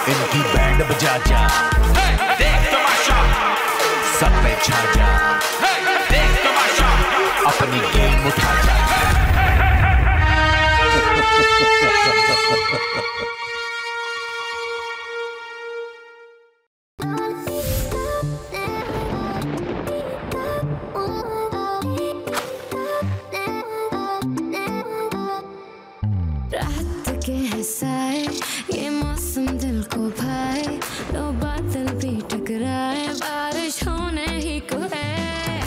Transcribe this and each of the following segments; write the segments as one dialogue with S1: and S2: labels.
S1: इनकी बैंड बजा जा, देख तमाशा, सब पे छा जा, देख तमाशा, अपनी गेम उठा जा।
S2: रात के हंसाए ये मौसम दिल को भाए, लो बादल भी टकराए, बारिश होने ही को है।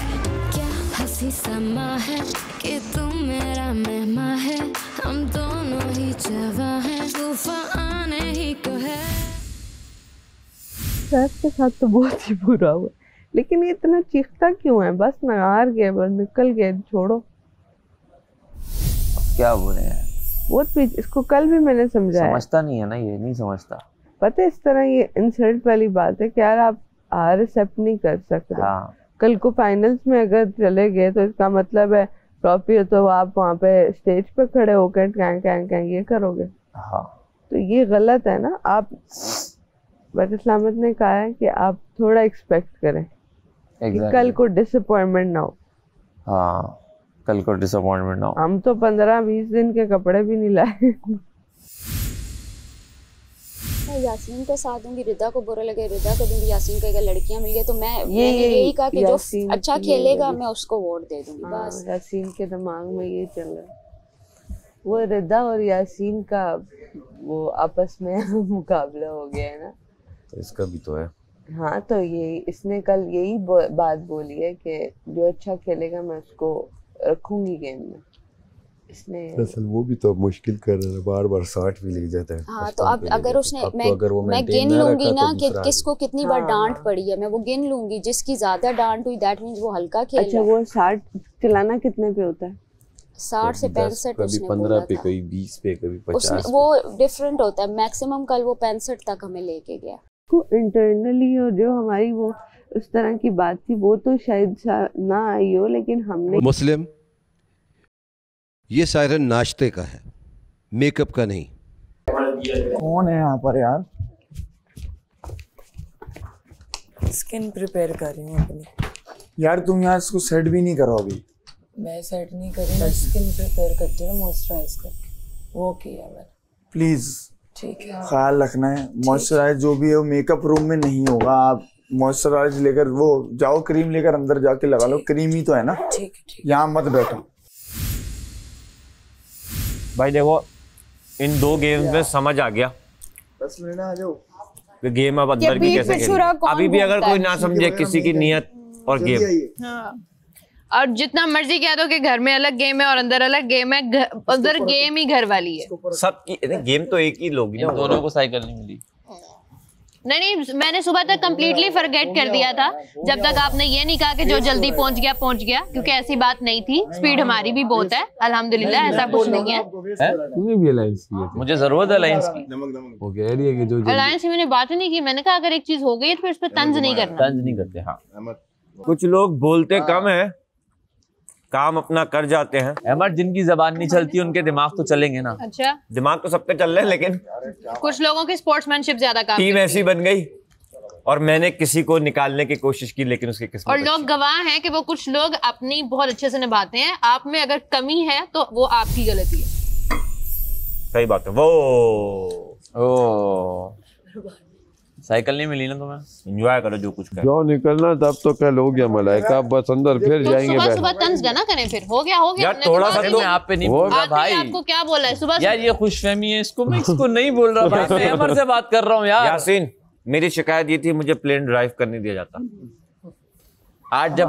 S2: क्या हंसी समा है कि तुम मेरा मेहमान है, हम दोनों ही जवां हैं, तूफान आने ही को है।
S3: सर के साथ तो बहुत ही बुरा हुआ, लेकिन ये इतना चीखता क्यों है? बस नगार गए, बस निकल गए, छोड़ो।
S4: क्या बोले यार,
S3: बहुत पीछे। इसको कल भी मैंने समझाया,
S4: समझता नहीं है ना, ये नहीं समझता।
S3: पता है इस तरह ये इंसल्ट वाली बात है कि यार आप एक्सेप्ट नहीं कर सकते।
S4: हाँ।
S3: कल को फाइनल्स में अगर चले गए तो इसका मतलब है ट्रॉफी हो तो आप वहाँ पे स्टेज पे खड़े होकर कैं ये करोगे।
S4: हाँ।
S3: तो ये गलत है ना। आप बट इस्लामत ने कहा है कि आप थोड़ा एक्सपेक्ट करें कि कल को डिसअपॉइंटमेंट ना हो।
S4: हाँ, कल को डिसअपॉइंटमेंट ना हो।
S3: हम तो 15-20 दिन के कपड़े भी नहीं लाए।
S5: मैं यासीन को साथ दूंगी, रिदा को बुरा लगे रिदा को दूंगी, यासीन को अगर लड़कियां मिल गई तो मैंने यही कहा कि जो अच्छा खेलेगा मैं उसको वोट दे दूंगी। बस
S3: यासीन के दिमाग में ये चल रहा है। वो रिदा और यासीन का वो आपस में मुकाबला हो गया है ना,
S4: तो इसका भी तो है।
S3: हाँ, तो ये इसने कल यही बात बोली है कि जो अच्छा खेलेगा मैं उसको रखूंगी गेम में। इसने
S6: असल वो भी तो मुश्किल कर रहा है, बार-बार 60 भी ले जाता है।
S5: हाँ, तो अब अगर उसने मैं गिन लूंगी ना कि किसको कितनी बार डांट पड़ी है, मैं वो गिन लूंगी। जिसकी ज्यादा डांट हुई दैट मींस वो हल्का खेल।
S3: अच्छा, वो 60 चलाना कितने पे होता है?
S5: 60 से 65
S6: कभी 15 पे, कभी 20 पे, कभी 50 पे।
S5: वो डिफरेंट होता है। मैक्सिमम कल वो 65 तक हमें लेके गया।
S3: इंटरनली और जो हमारी वो उस तरह की बात थी वो तो शायद ना आई हो, लेकिन हमने
S7: मुस्लिम ये सायरन नाश्ते का है, मेकअप का नहीं।
S8: कौन है यहाँ पर यार?
S9: स्किन प्रिपेयर कर रही हूँ अपनी।
S8: यार तुम यहाँ इसको सेट भी नहीं करो अभी।
S9: मैं सेट नहीं कर रही, मैं स्किन प्रिपेयर करती हूँ मॉइस्चराइज करके। वो किया मैंने।
S8: प्लीज
S9: ठीक है,
S8: ख्याल रखना है। मॉइस्चराइज जो भी है वो मेकअप रूम में नहीं होगा। आप मॉइस्चराइज लेकर वो जाओ, क्रीम लेकर अंदर जाके लगा लो। क्रीम ही तो है ना।
S9: ठीक है।
S8: यहाँ मत बैठो
S10: भाई। देखो इन 2 गेम्स में समझ आ गया।
S8: बस लेना आ जाओ।
S10: गेम अब अंदर की कैसे खेलनी। अभी भी अगर कोई ना समझे किसी की नियत और गेम।
S11: हाँ। और जितना मर्जी कह दो कि घर में अलग गेम है और अंदर अलग गेम है, उधर गेम ही घर वाली है।
S10: सब गेम तो एक ही लोग, दोनों को साइकिल नहीं मिली।
S11: नहीं, मैंने सुबह तक कंप्लीटली फॉरगेट कर दिया था जब तक आपने ये नहीं कहा कि जो जल्दी पहुंच गया, क्योंकि ऐसी बात नहीं थी। स्पीड हमारी भी बहुत है अल्हम्दुलिल्लाह, ऐसा कुछ नहीं है।
S6: तूने भी अलायंस की है?
S10: मुझे जरूरत है अलायंस की।
S6: वो कह रही है कि जो
S11: अलायंस की मैंने बात ही नहीं की। मैंने कहा अगर एक चीज हो गई तो फिर उस पर तंज नहीं करना।
S10: तंज नहीं करते। हाँ, कुछ लोग बोलते कम है, काम अपना कर जाते हैं। अहमद, जिनकी जबान नहीं चलती उनके दिमाग तो चलेंगे ना।
S11: अच्छा,
S10: दिमाग तो सबके चल रहे हैं, लेकिन
S11: कुछ लोगों की स्पोर्ट्समैनशिप ज्यादा काम
S10: टीम ऐसी बन गई और मैंने किसी को निकालने की कोशिश की, लेकिन उसकी किस्मत।
S11: और लोग गवाह हैं कि वो कुछ लोग अपनी बहुत अच्छे से निभाते हैं। आप में अगर कमी है तो वो आपकी गलती है।
S10: सही बात है। वो साइकिल नहीं मिली ना तुम्हें, एंजॉय करो जो कुछ कर।
S6: जो निकलना तब तो कल हो गया मलाइका, बस अंदर फिर
S11: तो
S6: जाएंगे।
S11: सुबह तंज ना करें, फिर हो गया
S10: यार थोड़ा सा तो आप पे नहीं बोल रहा भाई।
S11: आपको क्या बोला है सुबह?
S10: यार ये खुशफहमी है, इसको मैं इसको नहीं बोल रहा भाई, मैं अमर से बात कर रहा हूँ यार। यासीन, मेरी शिकायत ये थी, मुझे प्लेन ड्राइव करने दिया जाता। आज जब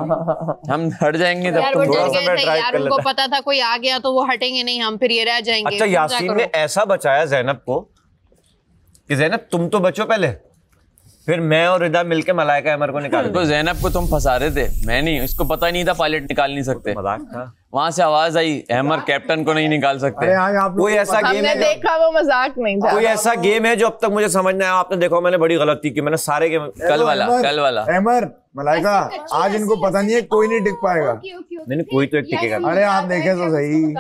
S10: हम हट जाएंगे तब तुम थोड़ा सा मैं ड्राइव कर लेता।
S11: उनको पता था कोई आ गया तो वो हटेंगे नहीं, हम फिर ये रह जाएंगे।
S10: अच्छा, यासीन ने ऐसा बचाया जैनब को कि जैनब तुम तो बचो पहले, फिर मैं और रिदा मिलके मलाइका अमर को निकाल।
S4: तो जैनब को तुम फंसा रहे थे, मैं नहीं। इसको पता नहीं था पायलट निकाल नहीं सकते।
S10: मजाक था।
S4: वहां से आवाज आई अमर कैप्टन को नहीं निकाल सकते।
S10: कोई ऐसा गेम है,
S3: देखा वो मजाक नहीं था।
S10: कोई ऐसा गेम है जो अब तक मुझे समझ नहीं आया। आपने देखो मैंने बड़ी गलती की, मैंने सारे गेम
S4: कल वाला
S8: अमर मलाइका आज इनको पता नहीं है, कोई नहीं टिक पाएगा।
S10: नहीं कोई तो एक टिकेगा।
S8: अरे आप देखें तो सही।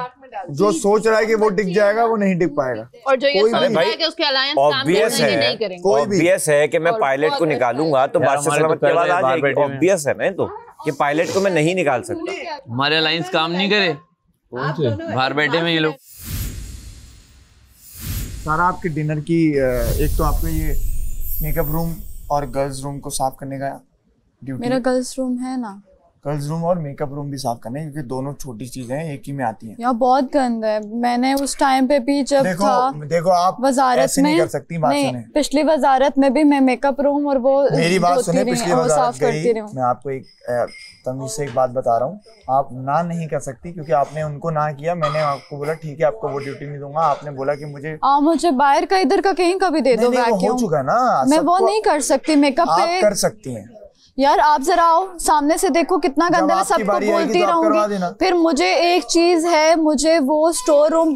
S8: जो सोच रहा है कि वो टिक जाएगा वो नहीं टिक पाएगा।
S11: और जो ये सोच रहा है कि उसके अलायंस काम करेंगे नहीं करेंगे।
S10: ऑब्वियस है कि मैं पायलट को निकालूंगा तो बादशाह सलामत के बाद आ जाएगी। ऑब्वियस है ना तो कि पायलट को मैं नहीं निकाल सकता।
S4: हमारे अलायंस काम नहीं करे, बाहर बैठे में ये लोग।
S8: सारा आपके डिनर की एक तो आपको ये मेकअप रूम और गर्ल्स रूम को साफ करने का ड्यूटी।
S5: मेरा गर्ल्स रूम है ना,
S8: गर्ल्स रूम और मेकअप रूम भी साफ करने हैं क्योंकि दोनों छोटी चीजें हैं, एक ही में आती हैं।
S5: यहाँ बहुत गंद है। मैंने उस टाइम पे भी जब
S8: देखो आप
S5: वजारत में
S8: नहीं कर सकती, बात सुने।
S5: पिछली वजारत में भी मैं मेकअप रूम और वो
S8: मेरी बात सुने, पिछली वजारत गई,
S5: मैं
S8: आपको एक तमीज से एक बात बता रहा हूँ, आप ना नहीं कर सकती क्योंकि आपने उनको ना किया। मैंने आपको बोला ठीक है आपको वो ड्यूटी नहीं दूंगा, आपने बोला कि मुझे
S5: बाहर का इधर का कहीं का भी दे दो वैक्यूम।
S8: हो चुका ना,
S5: मैं वो नहीं कर सकती मेकअप पे।
S8: कर सकती हैं
S5: यार, आप जरा आओ सामने से देखो कितना गंदा है, सबको बोलती रहूंगी। फिर मुझे एक चीज है, मुझे वो स्टोर रूम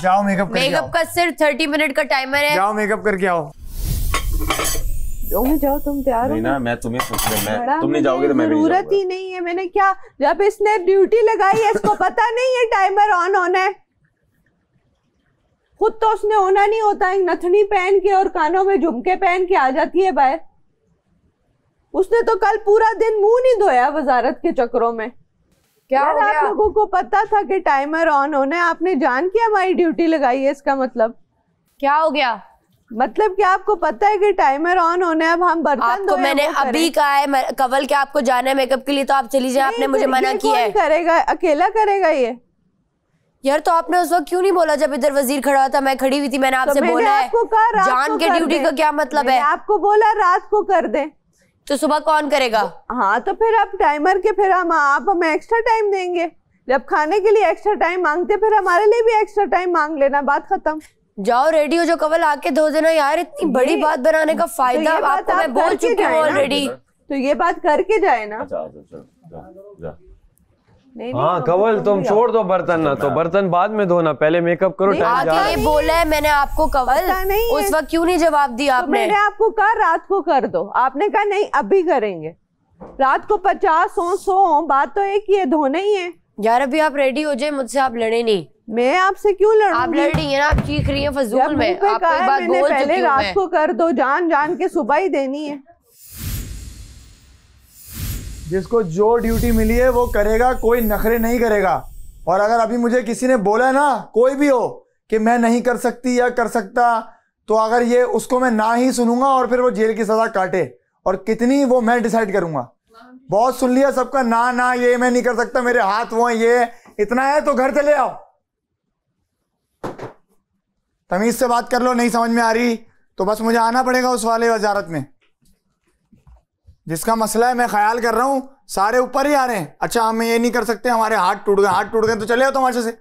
S8: जाओ मेकअप
S12: का सिर्फ 30 मिनट का टाइमर है,
S8: जाओ मेकअप करके आओ।
S3: जाओ तुम तैयार हो
S10: ना, मैं तुम्हें पूछ रहा हूं, तुम नहीं जाओगे तो मैं भी नहीं
S3: जरूरत ही नहीं है। मैंने क्या, जब इसने ड्यूटी लगाई है इसको पता नहीं है टाइमर ऑन होना है। खुद तो उसने होना नहीं होता है, नथनी पहन के और कानों में झुमके पहन के आ जाती है बाहर। उसने तो कल पूरा दिन मुंह नहीं धोया वजारत के चक्करों में। क्या हो गया? आप लोगों को पता था कि टाइमर ऑन होना है, आपने जान के हमारी ड्यूटी लगाई है। इसका मतलब क्या हो गया? मतलब कि आपको पता है कि टाइमर ऑन होना है, अब हम बर्तन
S12: आपको मैंने अभी कहा है कवल के आपको जाना है मेकअप के लिए तो आप चली जाए। आपने मुझे मना किया है।
S3: करेगा अकेला करेगा ये?
S12: यार तो आपने उस वक्त क्यों नहीं बोला जब इधर वजीर खड़ा था, मैं खड़ी हुई थी, मैंने आपसे बोला है जान के ड्यूटी का क्या मतलब है?
S3: आपको बोला रात को कर दे
S12: तो सुबह कौन करेगा?
S3: हाँ तो फिर आप टाइमर के फिर आप हमें एक्स्ट्रा टाइम देंगे। जब खाने के लिए एक्स्ट्रा टाइम मांगते फिर हमारे लिए भी एक्स्ट्रा टाइम मांग लेना, बात खत्म।
S12: जाओ रेडी हो, जो कवल आके धो देना। यार इतनी बड़ी बात बनाने का फायदा तो आपको मैं बोल चुकी हूँ ऑलरेडी।
S3: तो ये बात करके जाए ना।
S13: हाँ कवल तुम छोड़ दो बर्तन ना, तो बर्तन बाद में धोना, पहले मेकअप करो। टाइम जा रहा है।
S12: बोला है मैंने आपको कवल, उस वक्त क्यों नहीं जवाब दिया आपने?
S3: मैंने आपको कहा रात को कर दो, आपने कहा नहीं अभी करेंगे। रात को 50 100 बात तो एक ही है, धोने ही है।
S12: यार अभी आप रेडी हो जाए, मुझसे आप लड़े नहीं।
S3: मैं आपसे क्यों लड़ूंगी?
S12: आप लड़ रही है ना, आप चीख रही है फजूल में। आपको एक बात बोल चुकी हूं मैं,
S3: रात को कर दो, जान जान के सुबह ही देनी है।
S8: जिसको जो ड्यूटी मिली है वो करेगा, कोई नखरे नहीं करेगा। और अगर अभी मुझे किसी ने बोला ना, कोई भी हो, कि मैं नहीं कर सकती या कर सकता, तो अगर ये उसको मैं ना ही सुनूंगा और फिर वो जेल की सजा काटे, और कितनी वो मैं डिसाइड करूंगा। बहुत सुन लिया सबका, ना ना ये मैं नहीं कर सकता, मेरे हाथ वो ये इतना है तो घर चले आओ। तमीज से बात कर लो, नहीं समझ में आ रही तो बस मुझे आना पड़ेगा उस वाले वजारत में। जिसका मसला है मैं ख्याल कर रहा हूँ, सारे ऊपर ही आ रहे हैं। अच्छा हम ये नहीं कर सकते, हमारे हाथ टूट गए, हाथ टूट गए तो चले आओ तमाशे से।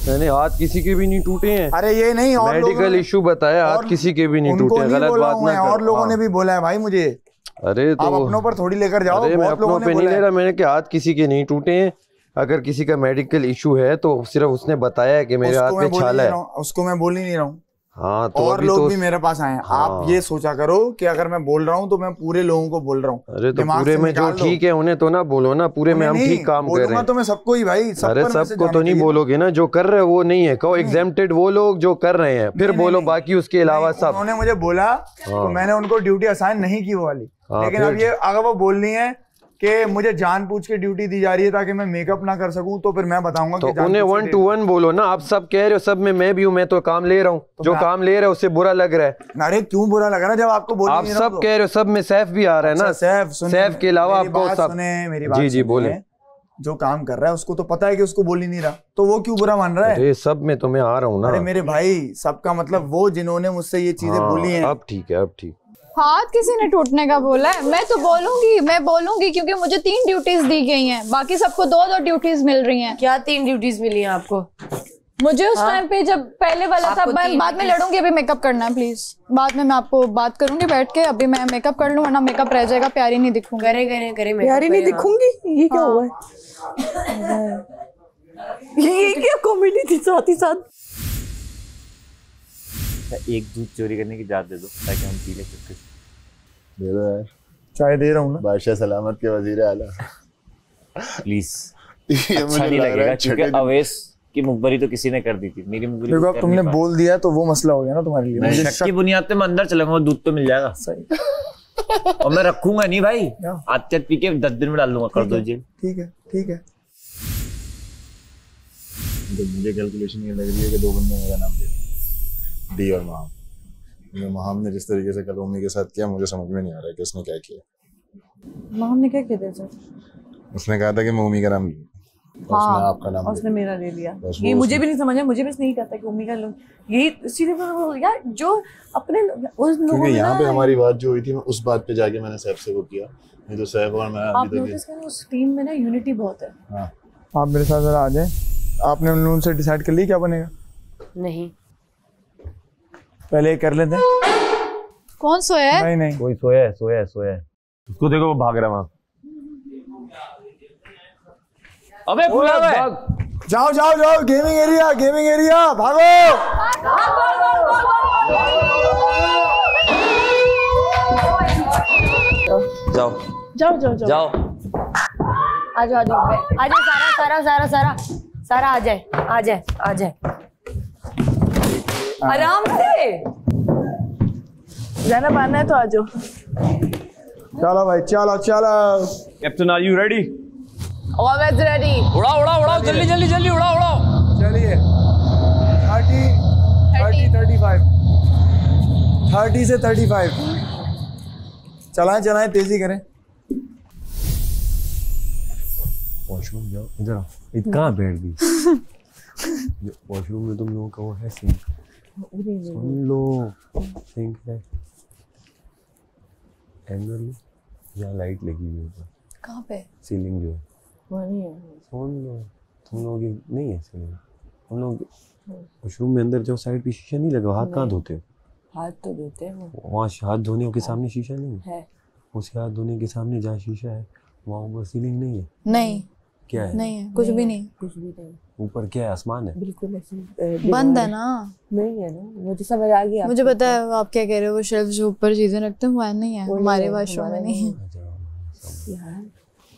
S13: मैंने हाथ किसी के भी नहीं टूटे हैं।
S8: अरे ये नहीं, और
S13: मेडिकल इशू बताया, हाथ किसी के भी नहीं टूटे। गलत बात ना कर।
S8: और लोगों ने भी बोला है भाई मुझे।
S13: अरे तो
S8: आप अपनों पर थोड़ी लेकर जाओ।
S13: अरे मैं अपनों पे नहीं ले रहा, मैंने क्या हाथ किसी के नहीं टूटे हैं। अगर किसी का मेडिकल इशू है तो सिर्फ उसने बताया है कि मेरे हाथ में छाला है,
S8: उसको मैं बोल ही नहीं रहा हूँ।
S13: हाँ तो
S8: और लोग भी मेरे पास आए हैं।
S13: हाँ।
S8: आप ये सोचा करो कि अगर मैं बोल रहा हूँ तो मैं पूरे लोगों को बोल रहा हूँ।
S13: अरे तो पूरे में जो ठीक है उन्हें तो ना बोलो ना, पूरे में हम ठीक काम कर रहे हैं।
S8: तो मैं सबको ही भाई,
S13: अरे सबको तो नहीं बोलोगे ना, जो कर रहे हैं वो नहीं है, कहो एग्जेम्प्टेड वो लोग जो कर रहे हैं, फिर बोलो बाकी उसके अलावा सब।
S8: उन्होंने मुझे बोला तो मैंने उनको ड्यूटी असाइन नहीं की वो वाली, लेकिन अब ये अगर वो बोल रही है कि मुझे जानबूझ के ड्यूटी दी जा रही है ताकि मैं मेकअप ना कर सकूं, तो फिर मैं बताऊंगा
S13: तो उन्हें 1 to 1 बोलो ना। आप सब कह रहे हो सब में मैं भी हूँ, मैं तो काम ले रहा हूँ, जो काम ले रहा है उससे बुरा लग रहा है।
S8: अरे क्यों बुरा लग रहा है जब आपको बोल
S13: आप सब कह रहे हो, सब में सैफ भी आ रहा है ना। सैफ के अलावा आपको सब।
S8: मेरी बात
S13: जी बोले।
S8: जो काम कर रहा है उसको तो पता है कि उसको बोल ही नहीं रहा, तो वो क्यों बुरा मान रहा है?
S13: अरे सब में तो मैं आ रहा हूँ ना।
S8: अरे मेरे भाई, सबका मतलब वो जिन्होंने मुझसे ये चीजें बोली हैं।
S13: अब ठीक है, अब ठीक।
S5: हाथ किसी ने टूटने का बोला है? मैं तो बोलूंगी क्योंकि मुझे 3 ड्यूटीज दी गई हैं, बाकी सबको 2-2 ड्यूटीज मिल रही हैं।
S12: क्या 3 ड्यूटीज मिली हैं आपको?
S5: मुझे उस टाइम पे जब पहले वाला था, मैं बाद में लड़ूंगी, अभी मेकअप करना है प्लीज। बाद में मैं आपको बात करूंगी बैठ के, अभी मैं मेकअप कर लूं वरना मेकअप रह जाएगा, प्यारी नहीं दिखूंगी।
S12: करे
S3: प्यारी नहीं दिखूंगी, ये क्या हुआ है? ये क्या कॉमेडी थी साथ ही साथ।
S10: एक दूध चोरी करने की इजाजत दे दो ताकि हम पी ले चुपके से।
S6: दे दो यार,
S8: चाय दे रहा हूँ ना।
S6: बादशाह सलामत के वजीर आला।
S10: प्लीज अच्छा नहीं लगेगा क्योंकि अवेश की मुखबरी तो किसी ने कर दी थी, मेरी मुखबरी
S8: देखो अब तुमने बोल दिया तो वो मसला हो गया ना तुम्हारे लिए।
S10: मुझे शक की बुनियाद पे मैं अंदर चलूंगा, दूध तो मिल जाएगा।
S8: सही।
S10: और मैं रखूंगा नहीं भाई, आते पी के 10 दिन में डाल दूंगा, कर दो जेल।
S8: ठीक है ठीक है।
S14: मुझे कैलकुलेशन ये लग रही है कि 2 बंदे मेरा नाम ले डी और महाम। महाम ने जिस तरीके से कल उम्मी के साथ किया मुझे समझ में नहीं आ रहा है कि उसने क्या किया।
S9: महाम ने क्या किया था सर?
S14: उसने कहा था कि मैं उम्मी का नाम लूँ, उसने आपका नाम
S9: उसने मेरा ले लिया।
S14: ये
S9: ये मुझे भी नहीं समझ आया, मुझे भी नहीं कहता कि उम्मी का लूं। यही सीधे यार जो अपने उस लोगों
S14: क्योंकि यहाँ पे हमारी बात जो हुई थी मैं उस बात पे जाके मैंने सैफ से वो किया, नहीं तो सैफ और मैं
S9: आप नोटिस करें उस टीम में ना यूनिटी बहुत है।
S14: हाँ
S8: आप मेरे साथ जरा आ जाए। आपने उन लोगों से डिसाइड कर लिया क्या बनेगा?
S12: नहीं,
S8: पहले कर लेते हैं।
S5: कौन सोया है?
S8: नहीं नहीं
S10: कोई सोया है, सोया है, सोया है। उसको देखो वो भाग रहा है वहां। अबे बुला है।
S8: जाओ जाओ जाओ, गेमिंग एरिया, गेमिंग एरिया, भागो।
S10: जाओ
S5: जाओ जाओ
S10: जाओ।
S12: आ जाओ आ जाओ सारा सारा सारा सारा सारा आ जाए आ जाए आ जाए आराम से।
S9: जाना पाना है तो आ जाओ।
S8: चलो भाई चलो चलो।
S10: Captain are you ready?
S9: Always ready.
S10: उड़ाओ उड़ाओ उड़ाओ, जल्दी जल्दी जल्दी उड़ाओ उड़ाओ।
S8: चलिए 30 से 35 चलाएं चलाएं, तेजी करें।
S6: वॉशरूम जाओ, इधर आओ। कहाँ बैठ गई? वॉशरूम में तुम लोगों का वो है सिंक, सुन लो। सिंक है एंगल में, यहाँ लाइट लगी हुई है।
S5: कहाँ पे?
S6: सीलिंग जो है
S9: वहाँ नहीं है।
S6: सुन लो, तुम लोगों की नहीं है सीलिंग। हम लोग वॉशरूम में अंदर जाओ, साइड पे शीशा नहीं लगा, हाथ कहाँ धोते हो?
S9: हाथ तो धोते हैं वो।
S6: वहाँ हाथ धोने के सामने शीशा नहीं
S9: है।
S6: उसके हाथ धोने के सामने जहाँ शीशा है वहाँ ऊपर सीलिंग नहीं है?
S5: नहीं।
S6: क्या है?
S5: नहीं है, कुछ भी नहीं।
S9: कुछ भी नहीं।
S6: ऊपर क्या है? आसमान है?
S9: बिल्कुल
S5: बंद है ना।
S9: नहीं है ना, मुझे समझ आ गया।
S5: मुझे पता है आप क्या कह रहे हो। वो शेल्फ जो ऊपर चीजें रखते हैं वो नहीं है, हमारे वॉशरूम में नहीं है।
S9: यार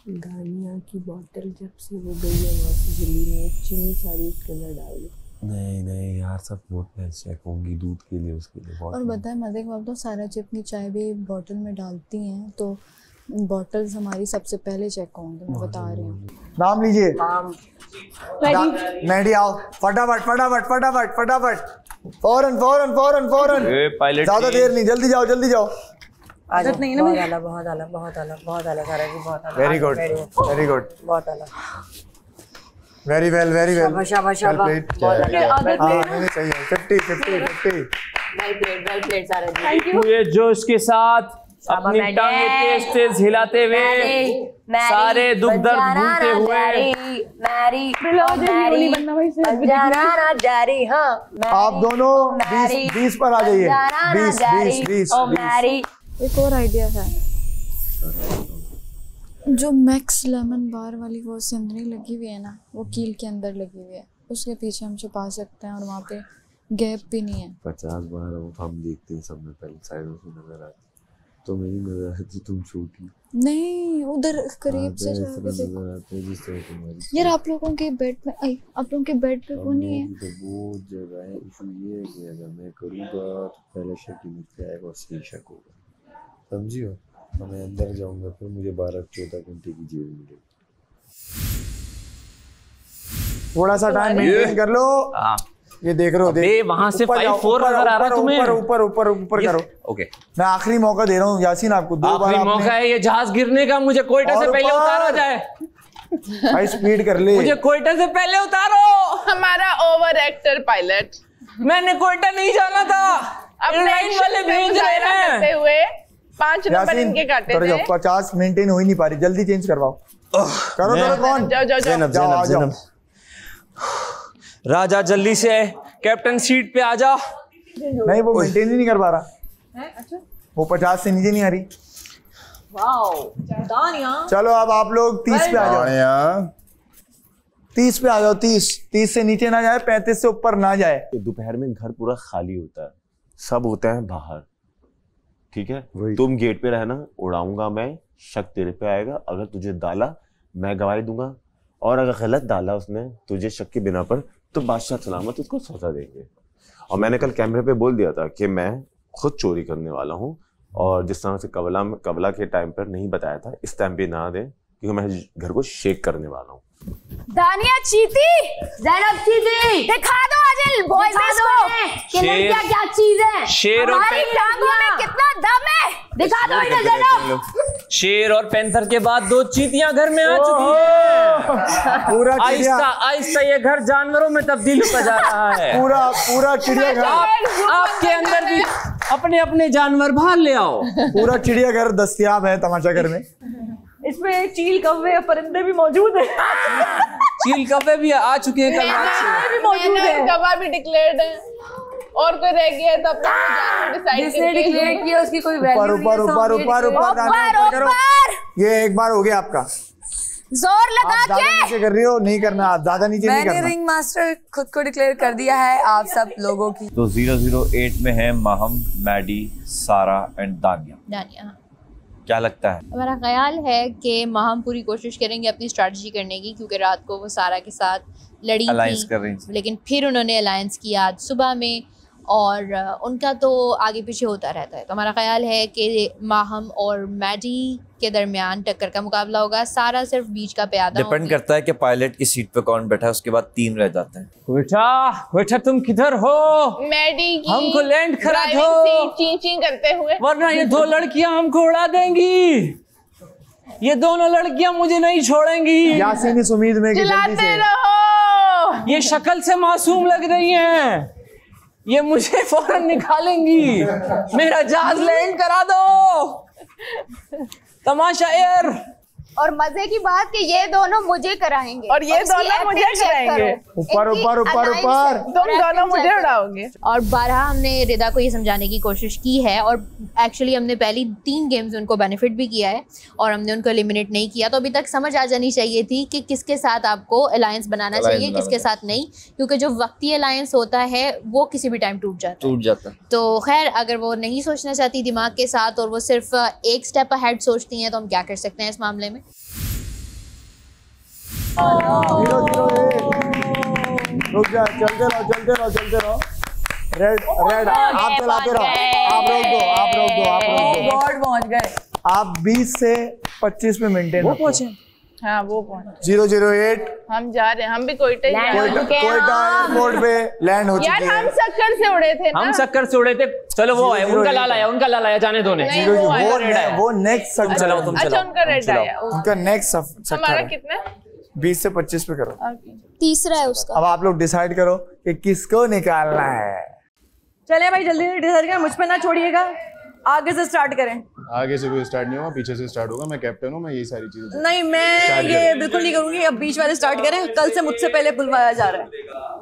S9: गानिया की बोतल जब से वो गई है वहाँ से दिल्ली में, चीनी सारी उसके अंदर डाल दी।
S6: नहीं नहीं यार, सब बोतलें चेक होंगी दूध के लिए, उसके लिए
S5: और बताए मजे की बात तो सारा अपनी चाय भी बोतल में डालती हैं, तो बॉटल्स हमारी सबसे पहले चेक होंगे, मैं बता रही हूँ।
S8: नाम लीजिए।
S5: मेहदी
S8: आओ, फटाफट फटाफट फटाफट फटाफट, फौरन फौरन फौरन फौरन। ज्यादा देर नहीं, जल्दी जाओ जल्दी जाओ।
S9: आदत नहीं है ना। बहुत आला बहुत आला बहुत आला बहुत आला सारा जी, बहुत आला।
S8: वेरी गुड वेरी गुड,
S9: बहुत आला।
S8: Very well very well.
S9: शाबाश शाबाश शाबाश।
S8: आदत नहीं चाहिए। 50 50 50।
S9: वेल प्लेट सारा जी।
S10: पूरे जोश के साथ अपनी टांगें तेज तेज हिलाते हुए, सारे दुख दर्द भूलते हुए।
S8: आप दोनों 20 पर आ जाइए। 20।
S5: एक और आइडिया है, जो मैक्स लेमन बार वाली वो सिंदरी लगी हुई है ना, वो कील के अंदर लगी हुई है, उसके पीछे हम छुपा सकते हैं और वहाँ पे गैप भी नहीं है।
S6: 50 बार हम देखते हैं, सब में पहले साइडों से नजर आती, तो मेरी नजर आती तुम छोटी
S5: नहीं, उधर करीब से जाके देखो यार। आप लोगों के बेड में आप लोगों के बेड पे वो नहीं है।
S6: तो वो जगह है, इशू ये है कि अगर मैं करूँगा तो पहले शक ही मुझ पे आएगा और सही शक होगा, समझियो। तो मैं अंदर जाऊंगा, फिर मुझे 12-14 घंटे की जेल मिलेगी।
S8: थोड़ा सा टाइम मेंटेन कर लो। ये देख रहे हो, देख
S10: वहां से 5-4 नजर आ रहा है तुम्हें।
S8: ऊपर ऊपर ऊपर करो।
S10: ओके,
S8: मैं आखिरी मौका दे रहा हूँ यासीन आपको। 2 बार
S10: आखिरी मौका है ये जहाज गिरने का, मुझे कोयटा से पहले उतारा जाए।
S8: भाई स्पीड कर ले,
S10: मुझे कोयटा से पहले उतारो।
S15: हमारा ओवर एक्टर पायलट,
S10: मैंने कोयटा नहीं जाना था।
S15: लाइन वाले भेज रहे हैं हुए 5 नंबर इनके काटे थे।
S8: 50 मेंटेन हो ही नहीं पा रही, जल्दी चेंज करवाओ। करो करो कौन?
S15: जाओ जाओ
S10: ज़ैनब ज़ैनब ज़ैनब। राजा जल्दी से कैप्टन सीट पे आ जा।
S8: नहीं वो मेंटेन ही नहीं कर पा रहा।
S9: अच्छा,
S8: वो 50 से नीचे नहीं आ रही।
S9: वाओ दानिया।
S8: चलो अब आप लोग 30 पे आ जाओ। 30 पे आ जाओ। 30 से नीचे ना जाए, 35 से ऊपर ना जाए।
S14: दोपहर में घर पूरा खाली होता है, सब होते हैं बाहर, ठीक है? तुम गेट पे रहना, उड़ाऊंगा मैं, शक तेरे पे आएगा। अगर तुझे डाला मैं गवाही दूंगा,
S16: और अगर गलत डाला उसने तुझे शक की बिना पर तो बादशाह सलामत उसको सजा देंगे। और मैंने कल कैमरे पे बोल दिया था कि मैं खुद चोरी करने वाला हूँ, और जिस तरह से कबला के टाइम पर नहीं बताया था, इस टाइम पे ना दे क्योंकि मैं घर को शेक करने वाला हूँ।
S12: दानिया चीती, ज़ैनब चीती, दिखा दो आजिल बॉयज को कि लड़कियां क्या चीज है।
S4: शेर और
S12: हमारी टांगों में कितना दम है, दिखा दो इन्हें ज़ैनब।
S4: शेर और पैंथर के बाद 2 चीतियां घर में आ चुकी हैं।
S8: पूरा
S4: आहिस्ता आहिस्ता ये घर जानवरों में तब्दील होता जा रहा है।
S8: पूरा चिड़ियाघर।
S4: आपके अंदर भी अपने अपने जानवर बाहर ले आओ।
S8: पूरा चिड़ियाघर दस्तयाब है तमाशा घर में।
S3: इसमें चील कौवे और परिंदे भी मौजूद है।
S4: चील कौवे भी आ चुके हैं कल रात से।
S15: भी मौजूद है। कौवा भी डिक्लेयर्ड है। और कोई रह गया है तो अपना डिसाइड
S12: जिसने डिक्लेयर किया उसकी कोई वैल्यू नहीं है।
S8: ऊपर ये एक बार हो गया आपका।
S12: जोर लगा के
S8: नीचे कर रही हो, नहीं करना, आप ज्यादा नीचे नहीं करना।
S12: मैंने रिंग मास्टर खुद को डिक्लेयर कर दिया है आप सब लोगों की।
S10: तो 008 में है माहम, मैडी, सारा एंड दानिया। क्या लगता है?
S11: हमारा ख्याल है कि माहम पूरी कोशिश करेंगे अपनी स्ट्रैटेजी करने की, क्योंकि रात को वो सारा के साथ लड़ी थी, लेकिन फिर उन्होंने अलायंस किया आज सुबह में, और उनका तो आगे पीछे होता रहता है। तो हमारा ख्याल है कि माहम और मैडी के दरमियान टक्कर का मुकाबला होगा। सारा सिर्फ बीच का प्यादा
S10: डिपेंड करता है कि पायलट की सीट पे कौन बैठा है, उसके बाद 3 रह जाते हैं।
S4: बेटा तुम किधर हो?
S15: मैडी की
S4: हमको लैंड करा दो,
S15: ची करते हुए,
S4: वरना ये 2 लड़कियां हमको उड़ा देंगी। ये दोनों लड़कियां मुझे नहीं छोड़ेंगी।
S8: यासीन इस उम्मीद में कि जल्दी से
S15: रहो।
S4: ये शक्ल से मासूम लग रही हैं, ये मुझे फौरन निकालेंगी। मेरा जहाज लैंड करा दो। तमाशा एयर।
S17: और मजे की बात कि ये दोनों मुझे कराएंगे
S15: और ये दोनों मुझे कराएंगे।
S8: ऊपर ऊपर ऊपर ऊपर
S15: तुम दोनों मुझे उड़ाओगे।
S11: और 12 हमने रिदा को ये समझाने की कोशिश की है, और एक्चुअली हमने पहली 3 गेम्स उनको बेनिफिट भी किया है और हमने उनको एलिमिनेट नहीं किया। तो अभी तक समझ आ जानी चाहिए थी कि किसके साथ आपको अलायंस बनाना चाहिए, किसके साथ नहीं, क्योंकि जो वक्ती अलायंस होता है वो किसी भी टाइम टूट जाता है। तो खैर, अगर वो नहीं सोचना चाहती दिमाग के साथ और वो सिर्फ एक स्टेप अहेड सोचती हैं, तो हम क्या कर सकते हैं इस मामले में।
S8: रुक जा, चलते रहो। रेड आप चलाते रहो, आप रोक दो।
S12: गॉड पहुंच गए।
S8: आप 20 से 25 में मेंटेन
S15: वो पहुंचे। हाँ वो पहुंचे।
S8: 008
S15: हम जा रहे हैं, हम भी कोयटा
S8: एयरपोर्ट पे लैंड हो चुके हैं।
S15: यार हम सक्कर से उड़े थे ना।
S4: हम सक्कर से उड़े थे। चलो वो है, उनका लाल आया जाने दो।
S8: वो नेक्स्ट
S4: चलो तुम चलो।
S15: उनका रेड आया।
S8: उनका नेक्स्ट
S15: हमारा कितना?
S8: 20 से 25 पे करो।
S17: तीसरा है उसका।
S8: अब आप लोग डिसाइड करो कि किसको निकालना है।
S3: चले भाई जल्दी से डिसाइड करें, मुझ पे ना छोड़िएगा, आगे से स्टार्ट करें।
S14: आगे से कोई स्टार्ट नहीं होगा, पीछे से स्टार्ट होगा। मैं कैप्टन हूँ, मैं ये सारी चीजें
S3: नहीं, मैं ये बिल्कुल नहीं करूंगी। अब बीच वाले स्टार्ट करें, कल से मुझसे पहले बुलवाया जा रहा है।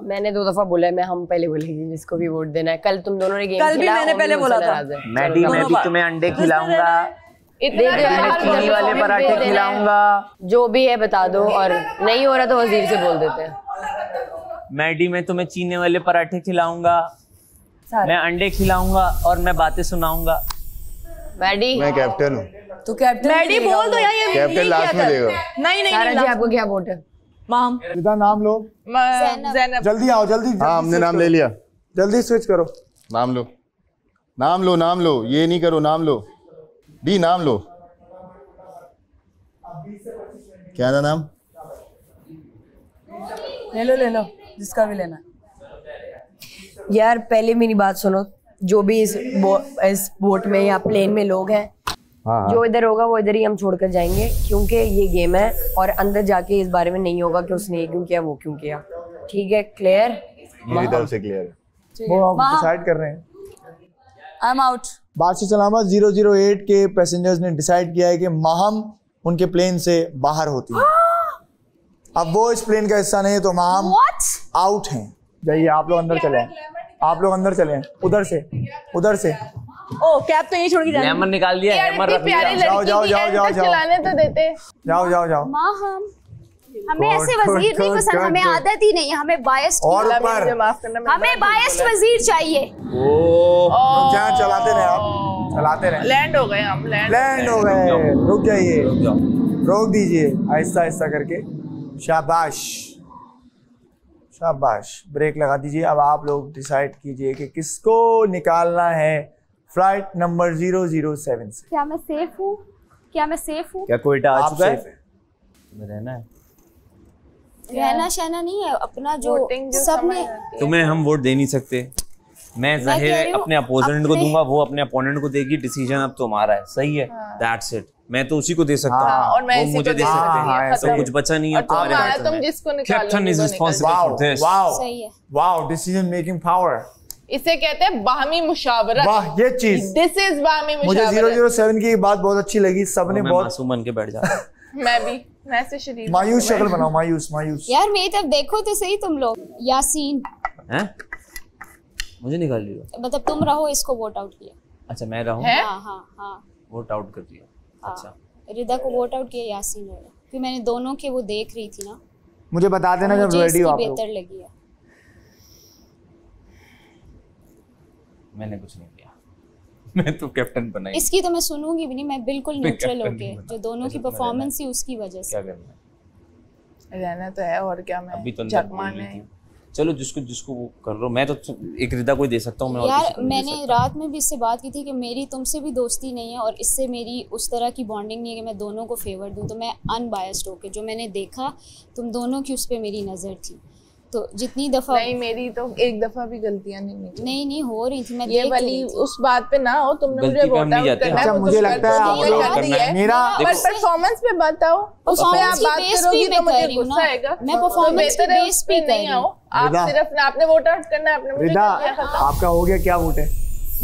S12: मैंने 2 दफा बोला है, मैं हम पहले बोलेंगे जिसको भी वोट देना है। कल तुम दोनों ने गेम
S3: कल भी मैंने पहले बोला था।
S10: मैं भी तुम्हें अंडे खिलाऊंगा, चीनी वाले पराठे खिलाऊंगा।
S12: जो भी है बता दो, और नहीं हो रहा तो वजीर से बोल देते हैं।
S4: मैडी मैं तुम्हें चीनी वाले पराठे खिलाऊंगा, मैं अंडे खिलाऊंगा और मैं बातें सुनाऊंगा।
S12: मैडी
S14: मैं कैप्टन हूँ।
S12: तू कैप्टन?
S3: मैडी बोल दो यार, ये
S14: कैप्टन लास्ट में देगा।
S3: नहीं
S12: सारा जी आपको क्या वोट है?
S3: माम
S8: रिदा नाम लो।
S15: ज़ैनब।
S8: जल्दी आओ, जल्दी।
S14: हाँ हमने नाम ले लिया।
S8: जल्दी स्विच करो।
S14: नाम लो, ये नहीं करो, नाम लो। डी नाम लो। क्या था नाम?
S12: ले लो जिसका भी लेना। यार पहले मेरी बात सुनो, जो भी इस बोट में या प्लेन में लोग हैं, जो इधर होगा वो इधर ही हम छोड़कर जाएंगे, क्योंकि ये गेम है और अंदर जाके इस बारे में नहीं होगा कि उसने ये क्यों किया, वो क्यों किया। ठीक है, क्लियर?
S14: मेरी तरफ से क्लियर है।
S8: वो हम डिसाइड कर रहे हैं।
S12: I am out.
S8: बादशाह सलामत 008 के पैसेंजर्स ने डिसाइड किया है कि माहम उनके प्लेन से बाहर होती है। अब वो इस प्लेन का हिस्सा नहीं है, तो माहम आउट हैं। जाइए, आप लोग अंदर चले, उधर से।
S3: ओ कैप तो यही छोड़ के जाना।
S4: लेमन निकाल दिया, लेमन रख लिया।
S8: जाओ
S15: चलाने तो देते।
S8: जाओ।
S17: माँ हमें ऐसे वजीर नहीं पसंद, हमें आदत ही नहीं है, हमें बायस्ड हमें बायस्ड वजीर चाहिए।
S8: चलाते रहे।
S15: लैंड हो गए हम,
S8: लैंड हो गए। रुक जाइए, रोक दीजिए, आहिस्ता आहिस्ता करके शाबाश शाबाश। ब्रेक लगा दीजिए। अब आप लोग डिसाइड कीजिए कि किसको निकालना है फ्लाइट नंबर 007 से।
S17: क्या मैं सेफ हूँ? क्या मैं सेफ हूँ?
S10: क्या कोयटा आ चुका है?
S4: रहना है।
S17: रहना शहना नहीं है अपना जो सबने।
S10: तुम्हें हम वोट दे नहीं सकते। मैं जाहिर अपने अपोनेंट को दूंगा, वो अपने अपोनेंट को देगी। डिसीजन अब तुम्हारा है, सही है। That's it. मैं तो उसी को दे सकता हूं और मैं मुझे दे सकते हैं। तो कुछ बचा नहीं है तुम्हारे हाथ में। तुम जिसको निकालो captain is responsible for this.
S8: सही है। Wow, decision making power.
S15: इसे कहते हैं बाहमी मुशावरत।
S8: वाह, ये चीज
S15: दिस इज बाहमी मुशावरत।
S8: मुझे 007 की बात बहुत अच्छी लगी। सबने बहुत
S4: मासूम बन के बैठ जा।
S15: मैं भी, मैं से शरीफ
S8: मायूस शक्ल बनाओ। मायूस मायूस
S17: यार मेरी तरफ देखो तो सही तुम लोग। यासीन
S4: हैं? मुझे निकाल लियो।
S17: मतलब तुम रहो, इसको वोट आउट किया।
S4: अच्छा मैं रहूं?
S17: हाँ हाँ हाँ
S4: वोट आउट कर दिया। अच्छा
S17: रिदा को वोट आउट किया, यासीन रहा। क्योंकि मैंने दोनों के वो देख रही थी ना।
S8: मुझे बता देना जब रेडी हो आप लोग।
S17: बेहतर लगी है।
S4: मैंने कुछ नहीं किया। मैं तो कैप्टन बना ही।
S17: इसकी तो मैं सुनूंगी भी नहीं। मैं बिल्कुल न्यूट्रल होके जो दोनों की परफॉर्मेंस थी उसकी वजह से।
S4: क्या करना है?
S15: रहना तो है और क्या। मैं
S4: अभी तो झक मारने थी। चलो जिसको वो कर लो। मैं तो एक रिदा को ही दे सकता हूँ। मैं
S17: यार मैंने रात में भी इससे बात की थी कि मेरी तुमसे भी दोस्ती नहीं है और इससे मेरी उस तरह की बॉन्डिंग नहीं है कि मैं दोनों को फेवर दूं। तो मैं अनबायस्ड होके जो मैंने देखा तुम दोनों की उस पर मेरी नज़र थी। तो जितनी दफा
S15: नहीं, मेरी तो एक दफा भी परफॉर्मेंस
S17: नहीं हो रही थी। मैं
S15: ये वाली उस बात पे ना हो। तुमने मुझे वोट आउट करना है।
S8: मुझे लगता है आप लोग मेरा
S15: परफॉर्मेंस पे बताओ। उस पे आप बात करोगी तो मुझे गुस्सा आएगा।
S17: मैं परफॉर्मेंस पे बेस पे
S15: नहीं आओ। आप सिर्फ ना आपने वोट आउट करना है। आपने
S8: रिदा आपका हो गया। क्या वोट है?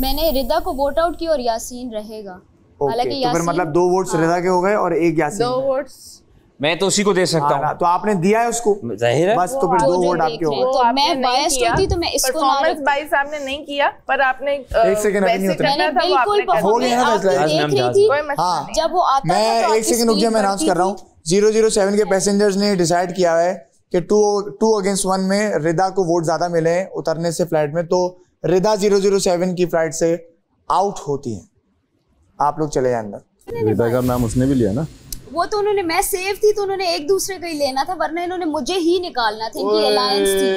S17: मैंने रिदा को वोट आउट किया और यासीन रहेगा। हालांकि
S8: तो फिर मतलब 2 वोट्स रिदा के हो गए और 1 यासीन।
S15: 2 वोट्स
S10: मैं तो उसी को दे सकता हूँ।
S8: तो आपने दिया है उसको,
S10: जाहिर है।
S8: बस तो फिर 2 वोट आपके हो गए।
S17: तो मैं बायस्ड होती तो मैं इसको
S15: परफॉर्मेंस भाई साहब ने नहीं किया पर आपने
S8: 1 सेकंड अभी नहीं होता।
S17: मैंने बिल्कुल परफॉर्मेंस देख रही थी।
S8: हाँ
S17: जब वो आता था
S8: मैं 1 सेकंड रुक जा। मैं अनाउंस कर रहा हूँ 007 के पैसेंजर्स ने डिसाइड किया है कि 2 अगेंस्ट 1 में रिदा को वोट ज्यादा मिले हैं उतरने से फ्लाइट में। तो रिदा 007 की फ्लाइट से आउट होती है। आप लोग चले जाए अंदर।
S14: रिदा का नाम उसने भी लिया ना।
S17: वो तो उन्होंने, मैं सेफ थी तो उन्होंने एक दूसरे को ही लेना था, वरना इन्होंने मुझे ही निकालना था। इनकी अलायंस थी।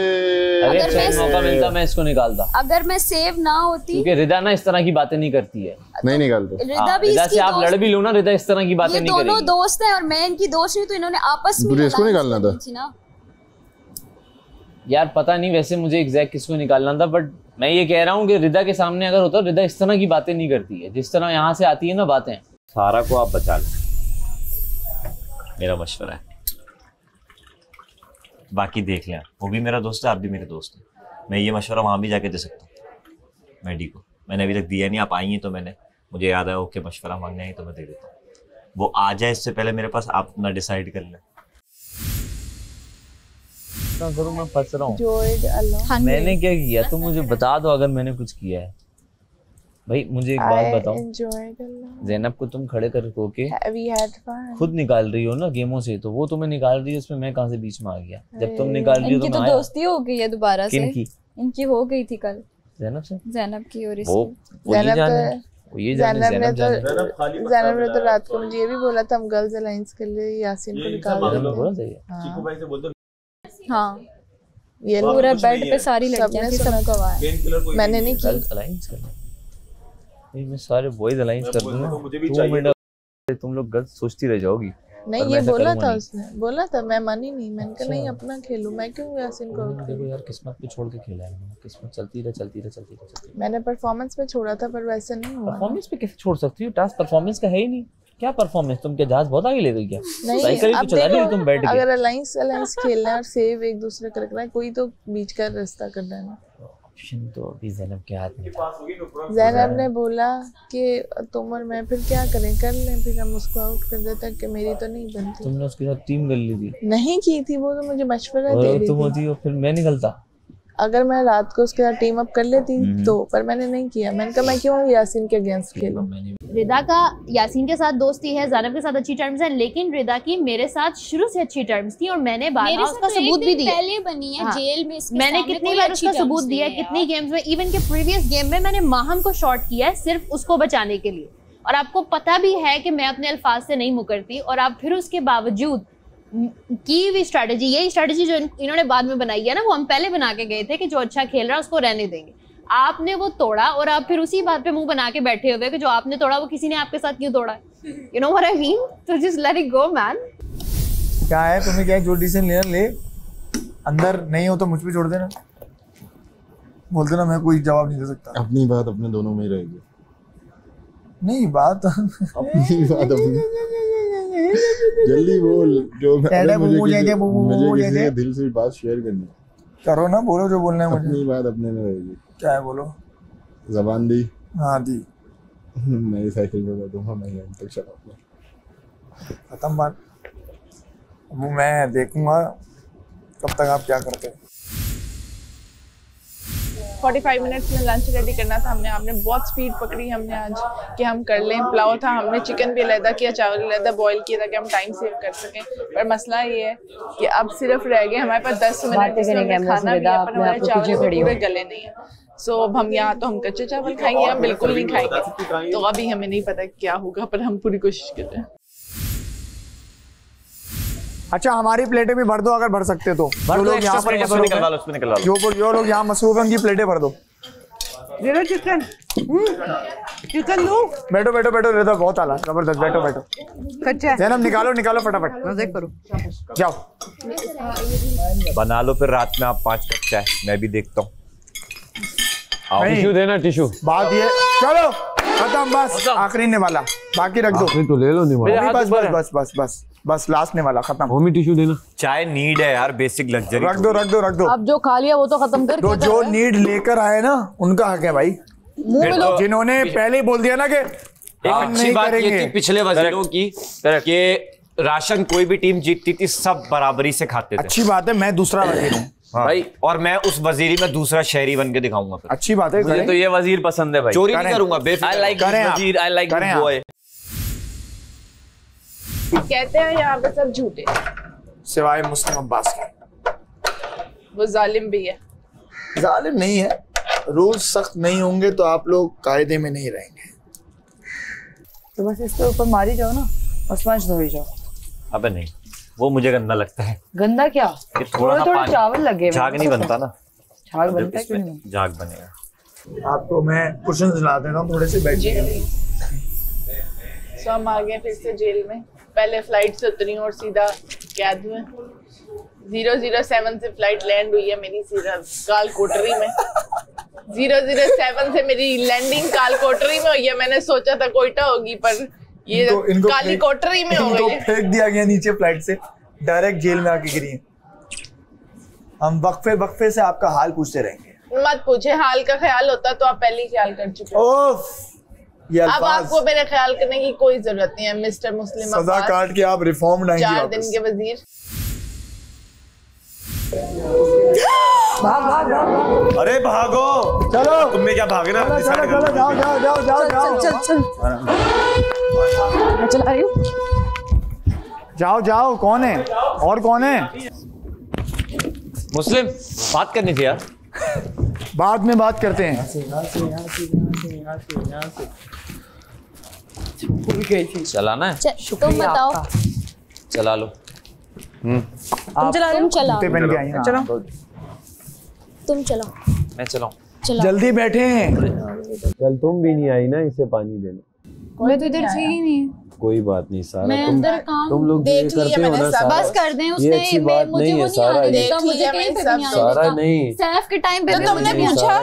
S4: अगर मैं मौका मिलता मैं इसको निकालता।
S17: अगर मैं सेव ना होती,
S4: क्योंकि रिदा ना इस तरह की बातें नहीं करती है।
S14: नहीं निकालते।
S17: रिदा भी
S4: रिदा से आप लड़ भी लो ना, रिदा इस तरह की बातें नहीं करेगी।
S17: दोनों दोस्त हैं और मैं इनकी दोस्त नहीं, तो इन्होंने आपस में
S14: इसको निकालना था
S4: यार। पता नहीं वैसे मुझे एग्जैक्ट किसको निकालना था, बट मैं ये कह रहा हूँ कि रिदा के सामने अगर होता रिदा इस तरह की बातें नहीं करती है जिस तरह यहाँ से आती है ना बातें।
S10: सारा को आप बचा लो, मेरा मशवरा है। बाकी देख लें, वो भी मेरा दोस्त है, आप भी मेरे दोस्त हैं। मैं ये मशवरा वहाँ भी जाके दे सकता हूँ मैडी को। मैंने अभी तक दिया नहीं, आप आई हैं तो मुझे याद आया ओके मशवरा मांगने आई तो मैं दे देता हूँ। वो आ जाए इससे पहले मेरे पास, आप अपना डिसाइड कर लें।
S4: करूँ मैं फंस रहा हूँ। मैंने क्या किया तो मुझे बता दो अगर मैंने कुछ किया है। भाई मुझे एक बात बताओ, ज़ैनब को तुम खड़े कर के खुद निकाल रही हो ना गेमों से, तो वो तुम्हें निकाल रही है, उसमें मैं कहाँ से बीच में आ गया? जब तुम निकाल रही हो तो
S5: इनकी तो दोस्ती हो गई है दोबारा से। इनकी हो गई थी कल
S4: ज़ैनब से,
S5: ज़ैनब की और
S15: ज़ैनब ने तो रात को मुझे ये भी बोला था हम गर्ल्स अलायंस के लिए यासीन को निकाल देंगे।
S5: हाँ ये पूरा बेड पे सारी लड़कियां थी, सब गवाह।
S15: मैंने नहीं की
S4: अलायंस करना। मैं सारे बॉयज अलायंस कर दूंगा, 2 मिनट तुम लोग गलत सोचती रह जाओगी।
S15: नहीं ये बोला था उसने, बोला था, मैं मानी नहीं। मैंने कहा नहीं अपना खेलूं, मैं क्यों यासीन को आउट करूं?
S4: यार किस्मत पे छोड़ के खेला है मैंने, किस्मत चलती रहे।
S15: मैंने परफॉर्मेंस पे छोड़ा था पर वैसे नहीं हुआ।
S4: परफॉर्मेंस पे कैसे छोड़ सकती हो? टास्क परफॉर्मेंस का है ही नहीं। क्या परफॉर्मेंस? तुम क्या जहाज बहुत आगे ले गई क्या? साइकिल ही तो चला रही हो तुम बैठ के।
S15: अगर अलायंस खेलना है और सेव एक दूसरे का रखना है, कोई तो बीच का रास्ता करना है ना।
S4: ऑप्शन तो अभी ज़ैनब के हाथ में था।
S15: ज़ैनब ने बोला कि तुम और मैं फिर क्या करें, कर लें, फिर हम उसको आउट कर देते कि मेरी तो नहीं बनती।
S4: तुमने उसके साथ टीम कर ली थी?
S15: नहीं की थी, वो तो मुझे मशवरा दे रही थी।
S4: तुम होती हो फिर मैं निकलता।
S15: अगर मैं रात को उसके साथ टीम अप कर लेती तो, पर मैंने नहीं किया। मैंने कहा मैं क्यों यासीन के अगेंस्ट खेलूं।
S11: रिदा का यासीन के साथ दोस्ती है, ज़ैनब के साथ अच्छी टर्म्स है, लेकिन रिदा की मेरे साथ शुरू से अच्छी टर्म्स थी और मैंने बार उसका सबूत भी दिया।
S17: पहले बनी है जेल में,
S11: मैंने कितनी बार उसका सबूत दिया, कितनी गेम्स में, इवन के प्रीवियस गेम में मैंने माहम को शॉट किया है सिर्फ उसको बचाने के लिए। और आपको पता भी है कि मैं अपने अल्फाज से नहीं मुकरती, और आप फिर उसके बावजूद की हुई स्ट्रेटेजी, यही स्ट्रेटेजी जो इन्होंने बाद में बनाई है ना, वो हम पहले बना के गए थे कि जो अच्छा खेल रहा है उसको रहने देंगे। आपने वो तोड़ा और आप फिर उसी बात पे मुंह बना के बैठे हुए कि जो आपने तोड़ा वो किसी ने आपके साथ क्यों तोड़ा। You know what I mean? तो just let it go man.
S8: क्या है तुम्हें, क्या जो डिसीजन लेना ले, अंदर नहीं हो तो मुझ पे छोड़ देना, बोल देना, मैं कोई जवाब नहीं दे सकता।
S14: अपनी बात अपने दोनों में ही रहेगी।
S8: नहीं बात
S14: अपनी बात अपनी, जल्दी बोल जो मुझे किसी के दिल से बात शेयर करनी
S8: करो ना, बोलो जो बोलना है मुझे।
S14: अपनी बात अपने में रहेगी।
S8: क्या है बोलो।
S14: जबान दी?
S8: हाँ दी।
S14: नई साइकिल पे बैठूंगा, मैं यहीं तक चलाऊंगा।
S8: खत्म बात। वो मैं देखूंगा कब तक आप क्या करते हैं।
S15: 45 मिनट्स में लंच रेडी करना था हमने, आपने बहुत स्पीड पकड़ी हमने आज कि हम कर लें। पुलाव था, हमने चिकन भी अलहदा किया, चावल अलहदा बॉईल किया ताकि हम टाइम सेव कर सकें। पर मसला ये है कि अब सिर्फ रह गए हमारे पास 10 मिनट, जिसमें खाना भी है पर हमारे चावल पूरे गले नहीं है। सो अब हम यहाँ तो हम कच्चे चावल खाएंगे, हम बिल्कुल नहीं खाएंगे। तो अभी हमें नहीं पता क्या होगा, पर हम पूरी कोशिश कर रहे हैं।
S8: अच्छा हमारी प्लेटें भी भर दो अगर भर सकते तो। जो लोग यहाँ पर जो लोग यहाँ मसरूफ हैं उनकी प्लेटें भर दो।
S3: चिकन चिकन दो।
S8: बैठो बैठो बैठो, रेदा बहुत आला, जबरदस्त, बैठो बैठो।
S3: कच्चा
S8: जैनब निकालो निकालो फटाफट,
S3: मजे करो,
S8: जाओ
S10: बना लो। फिर रात में आप 5 कप चाय, मैं भी देखता हूँ।
S13: टिश्यू देना, टिश्यू।
S8: बात ये, चलो खत्म, बस आखिरी ने वाला, बाकी रख दो।
S13: तो ले लो नहीं,
S8: बस बस बस बस बस बस लास्ट ने वाला खत्म।
S13: होमी टिश्यू देना।
S10: चाय नीड है यार, बेसिक लग्जरी।
S8: रख दो रख दो रख दो।
S5: अब जो खा लिया वो तो खत्म कर
S8: दो। जो नीड लेकर आए ना उनका हक है भाई। जिन्होंने पहले ही बोल दिया ना कि
S10: अच्छी बात ये थी पिछले वजीरों की कि राशन कोई भी टीम जीतती थी सब बराबरी से खाते थे।
S8: अच्छी बात है, मैं दूसरा वजीर हूँ
S10: भाई, और मैं उस वजीरी में दूसरा शहरी बन के दिखाऊंगा।
S8: अच्छी बात है,
S10: मुझे तो ये वजीर पसंद है भाई, चोरी नहीं करूंगा। आई लाइक वजीर, आई लाइक बॉय।
S15: कहते हैं यहाँ पे सब झूठे
S8: सिवाय मुस्लिम अब्बास के।
S15: वो जालिम भी है।
S8: जालिम नहीं है, रूल सख्त नहीं होंगे तो आप लोग कायदे में नहीं रहेंगे।
S5: तो बस इसके ऊपर मारी जाओ ना, स्पंज धोई जाओ।
S10: अबे नहीं, वो मुझे गंदा लगता है।
S5: गंदा क्या, थोड़ा चावल लगे,
S10: झाग नहीं बनता ना।
S5: झाग बनता है क्यों नहीं?
S10: झाग बनेगा।
S8: आपको मैं क्वेश्चन दिला देता हूँ, थोड़े से बैठिए।
S15: तो हम आ गए फिर से जेल में। पहले फ्लाइट से उतरी और सीधा कैद हुए। 007 से फ्लाइट लैंड हुई है मेरी सीधा काल कोटरी में। 007 से मेरी लैंडिंग काल कोटरी में हुई है। मैंने सोचा था कोयटा होगी, पर ये इनको काली कोटरी में हो गई है।
S8: फेंक दिया गया नीचे फ्लाइट से, डायरेक्ट जेल में आके गिरी है। हम वक्फे वक्फे से आपका हाल पूछते रहेंगे।
S15: मत पूछे, हाल का ख्याल होता तो आप पहले ही ख्याल कर चुके हो। अब आपको मेरे ख्याल करने की कोई जरूरत नहीं है मिस्टर मुस्लिम।
S8: सजा काट के आप रिफॉर्म्ड आएंगे।
S15: 4 दिन के वजीर।
S8: भाग भाग भाग।
S16: अरे भागो,
S8: चलो।
S16: तुमने क्या भागना?
S8: चलो चलो चलो, जाओ जाओ जाओ जाओ जाओ।
S5: चल चल मैं चला रही हूँ।
S8: जाओ जाओ। कौन है और कौन है?
S10: मुस्लिम बात करनी थी यार।
S8: बाद में बात करते हैं।
S10: चलाना है?
S11: तुम बताओ।
S10: चला लो।
S11: तुम चला रहे हो?
S8: चलो
S11: तुम चलो।
S10: मैं चलाऊं?
S8: जल्दी बैठे।
S13: कल तुम भी नहीं आई ना इसे पानी देने।
S11: मैं तो इधर थी ही नहीं।
S13: कोई बात नहीं सारा,
S11: मैं अंदर काम
S13: तुम लोग
S11: देख
S13: जो करते हो ना सारा,
S11: बस कर दें। उसने
S13: ये अच्छी बात
S11: मुझे
S13: नहीं है सारा।
S11: मुझे कहीं पे भी नहीं
S13: सारा नहीं,
S11: सैफ के टाइम पे
S13: तो तुमने पूछा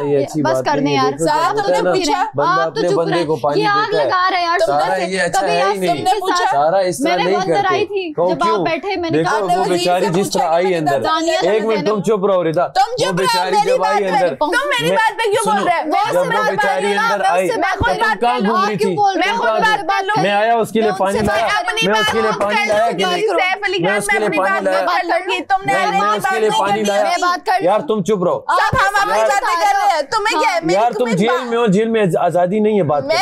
S11: बस कर दें यार।
S13: सारा तुमने पूछा, आप तो चुप रहे।
S11: ये आग लगा रहे यार।
S13: सारा ये अच्छा है ही नहीं। सारा इस तरह नहीं करते।
S11: जब आप बैठे मैंने कहा
S13: वो बेचारी जिस तरह आई अंदर। एक मिनट तुम चुप रहो रिदा। वो बेचारी जब आई अंदर,
S15: तुम मेरी बात पे क्यों बोल रहे हो?
S13: जब वो बेचारी अंदर आई, कहाँ घूम रही थी? मैं आया उसके लिए पानी लाया, मैं उसके लिए पानी लाया कि नहीं? मैं उसके लिए पानी लाया, मैं उसके लिए पानी लाया। यार तुम चुप रहो यार। तुम जेल में हो, जेल में आजादी नहीं है बात करने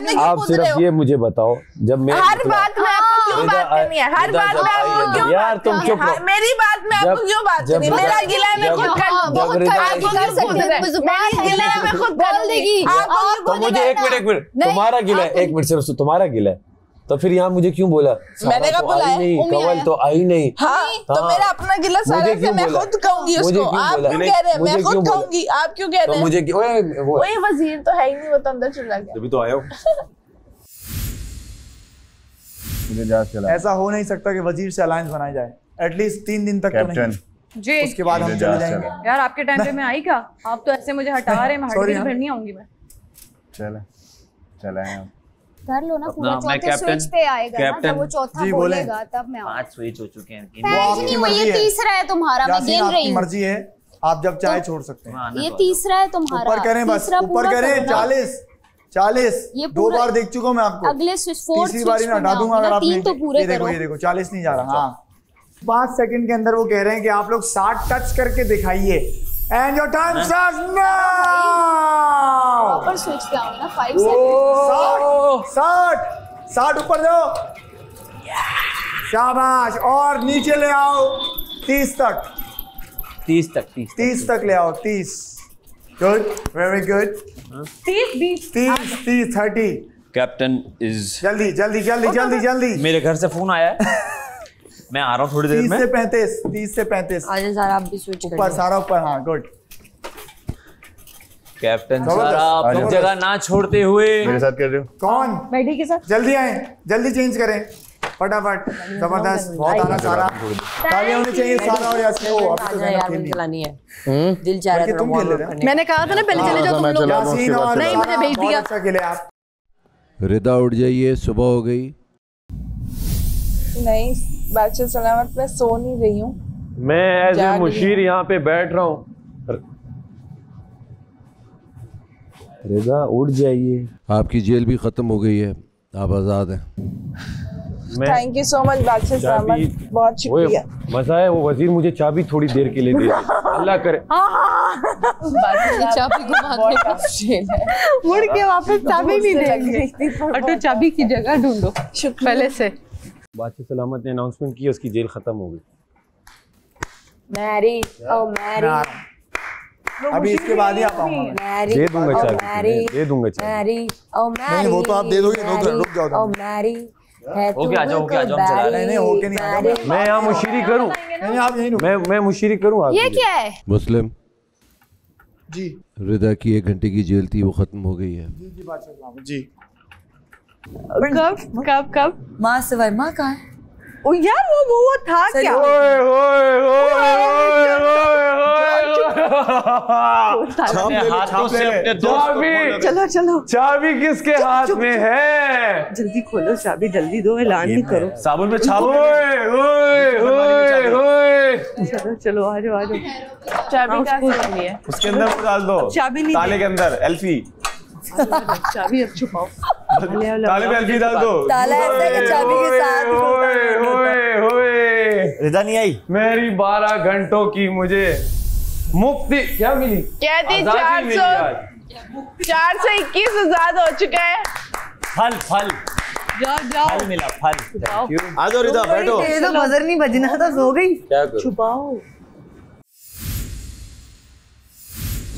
S13: की। आप सिर्फ ये मुझे बताओ, जब मैं
S15: हर बात में आपको क्यों बात करनी है? हर बात में आपको क्यों?
S13: यार तुम चुप रहो।
S15: मेरी बात में आपको क्यों बात करनी है? मेरा गिला है, मैं खुद कर
S13: तो मुझे एक मिनट तुम्हारा गिला है, एक मिनट सिर्फ तुम्हारा गिला है। तो फिर यहाँ मुझे क्यों बोला?
S15: मैंने कहा बोला है
S13: नहीं, कंवल तो आई नहीं।
S15: हाँ, तो मेरा अपना गिला सारा से मैं खुद कहूंगी उसको। आप क्यों कह रहे हैं? मैं खुद कहूंगी, आप क्यों कह रहे हैं?
S13: मुझे
S15: वही वजीर तो है ही नहीं, वो तो अंदर चला गया।
S16: तभी तो आया हूँ।
S8: मुझे जहाज चला। ऐसा हो नहीं सकता कि वजीर से अलायंस बनाई जाए, एटलीस्ट 3 दिन तक तो नहीं
S18: जी।
S8: उसके बाद हम चले जाएंगे।
S18: यार आपके टाइम पे मैं आई क्या? आप तो ऐसे मुझे हटा रहे हैं, मैं हट फिर नहीं आऊंगी मैं।
S14: चले हैं
S17: कर लो ना पूरा, चौथे स्विच पे आएगा ना, तब वो चौथा बोलेगा तब मैं
S10: 5 स्विच हो चुके हैं।
S17: नहीं, वो ये तीसरा है तुम्हारा, मैं गिन रही हूँ।
S8: मर्जी है, आप जब चाहे छोड़ सकते हैं।
S17: ये तीसरा है तुम्हारा,
S8: ऊपर करें बस, ऊपर करें। 40 2 बार देख चुका हूँ मैं आपको।
S17: अगले स्विच 4
S8: तीसरी बारी में हटा दूंगा अगर आप
S17: तीन तो पूरे करो।
S8: ये देखो 40 नहीं जा रहा। हाँ 5 सेकंड के अंदर वो कह रहे हैं कि आप लोग 60 टच करके दिखाइए। And your time starts now.
S17: ऊपर स्विच पे आओ ना, 5 सेकंड।
S8: 60 ऊपर जाओ, शाबाश। और नीचे ले आओ 30 तक
S10: 30 तक
S8: ले आओ। 30 good, very good. 30 30
S10: captain is
S8: जल्दी
S10: मेरे घर से फोन आया है। मैं आ रहा हूँ थोड़ी देर में।
S8: 30 से 35
S12: आज सारा आप भी स्विच
S8: ऊपर, सारा ऊपर। हाँ गुड
S10: कैप्टन सारा अपनी जगह ना छोड़ते हुए
S14: मेरे साथ कर रहे हो।
S8: कौन?
S18: मैडी के साथ।
S8: जल्दी आए, जल्दी चेंज करें फटाफट। जबरदस्त, बहुत आना। सारा तालियां होनी चाहिए। सारा और यासीन को अब तो
S12: यार चलानी है। दिल चाह रहा है
S8: तुम खेल रहे हो।
S18: मैंने कहा था ना पहले चले जाओ तुम लोग।
S8: यासीन और
S18: नहीं, मुझे भेज दिया।
S8: अच्छा खेले आप।
S7: रिदा उठ जाइए, सुबह हो गई।
S15: नहीं बादशाह सलामत, मैं सो नहीं रही हूँ।
S13: मैं एज ए मुशीर यहाँ पे बैठ रहा हूँ। रिदा उठ जाइए,
S7: आपकी जेल भी खत्म हो गई है, आप आजाद हैं।
S15: थैंक यू सो मच बादशाह सलामत, बहुत शुक्रिया।
S13: मजा है, वो वजीर मुझे चाबी थोड़ी देर के लिए दे अल्लाह करे।
S18: चाबी मुड़ के वापस चाबी नहीं देंगे। अटो चाबी की जगह ढूंढो पहले से।
S13: बादशाह सलामत ने अनाउंसमेंट की, उसकी जेल खत्म हो गई।
S12: मैरी
S8: अभी इसके बाद ही आ पाऊंगा।
S13: दे दूंगा चाबी, दे दूंगा चाबी।
S8: नहीं वो तो आप दे दोगे। रुक जाओ।
S10: ओके, आ जाओ, हम चला रहे हैं।
S8: नहीं होके नहीं आएगा।
S13: मैं यहाँ मुशीरी करूँ?
S8: नहीं आप यहीं रुको।
S13: मैं मुशीरी करूँ?
S17: ये क्या है?
S7: मुस्लिम
S8: जी,
S7: रिदा की 1 घंटे की जेल थी, वो खत्म हो गई है।
S8: जी बादशाह जी।
S18: कब
S12: माँ सवार माँ कहाँ है?
S3: ओ यार वो था क्या? चलो
S13: चाबी किसके हाथ में है?
S3: जल्दी खोलो चाबी, जल्दी दो, ऐलान नहीं करो।
S10: साबुन में छापो।
S3: चलो आ जाओ।
S15: चाबी कहाँ से है?
S10: उसके अंदर वो डाल दो,
S3: चाबी नहीं,
S10: ताले के अंदर एल्फी।
S3: चाबी अब छुपाओ,
S10: ताले में एल्फी डाल दो।
S12: ताला ऐसे कि चाबी के साथ।
S10: रिदा नहीं आई।
S13: मेरी 12 घंटों की मुझे मुक्ति क्या मिली?
S15: कहती 421 आजाद हो चुका है।
S10: फल
S3: जाओ
S10: फल मिला, फल। आ जाओ रिदा, बैठो।
S3: ये तो बजर नहीं बजना था, सो गई।
S10: क्या करूं?
S3: छुपाओ।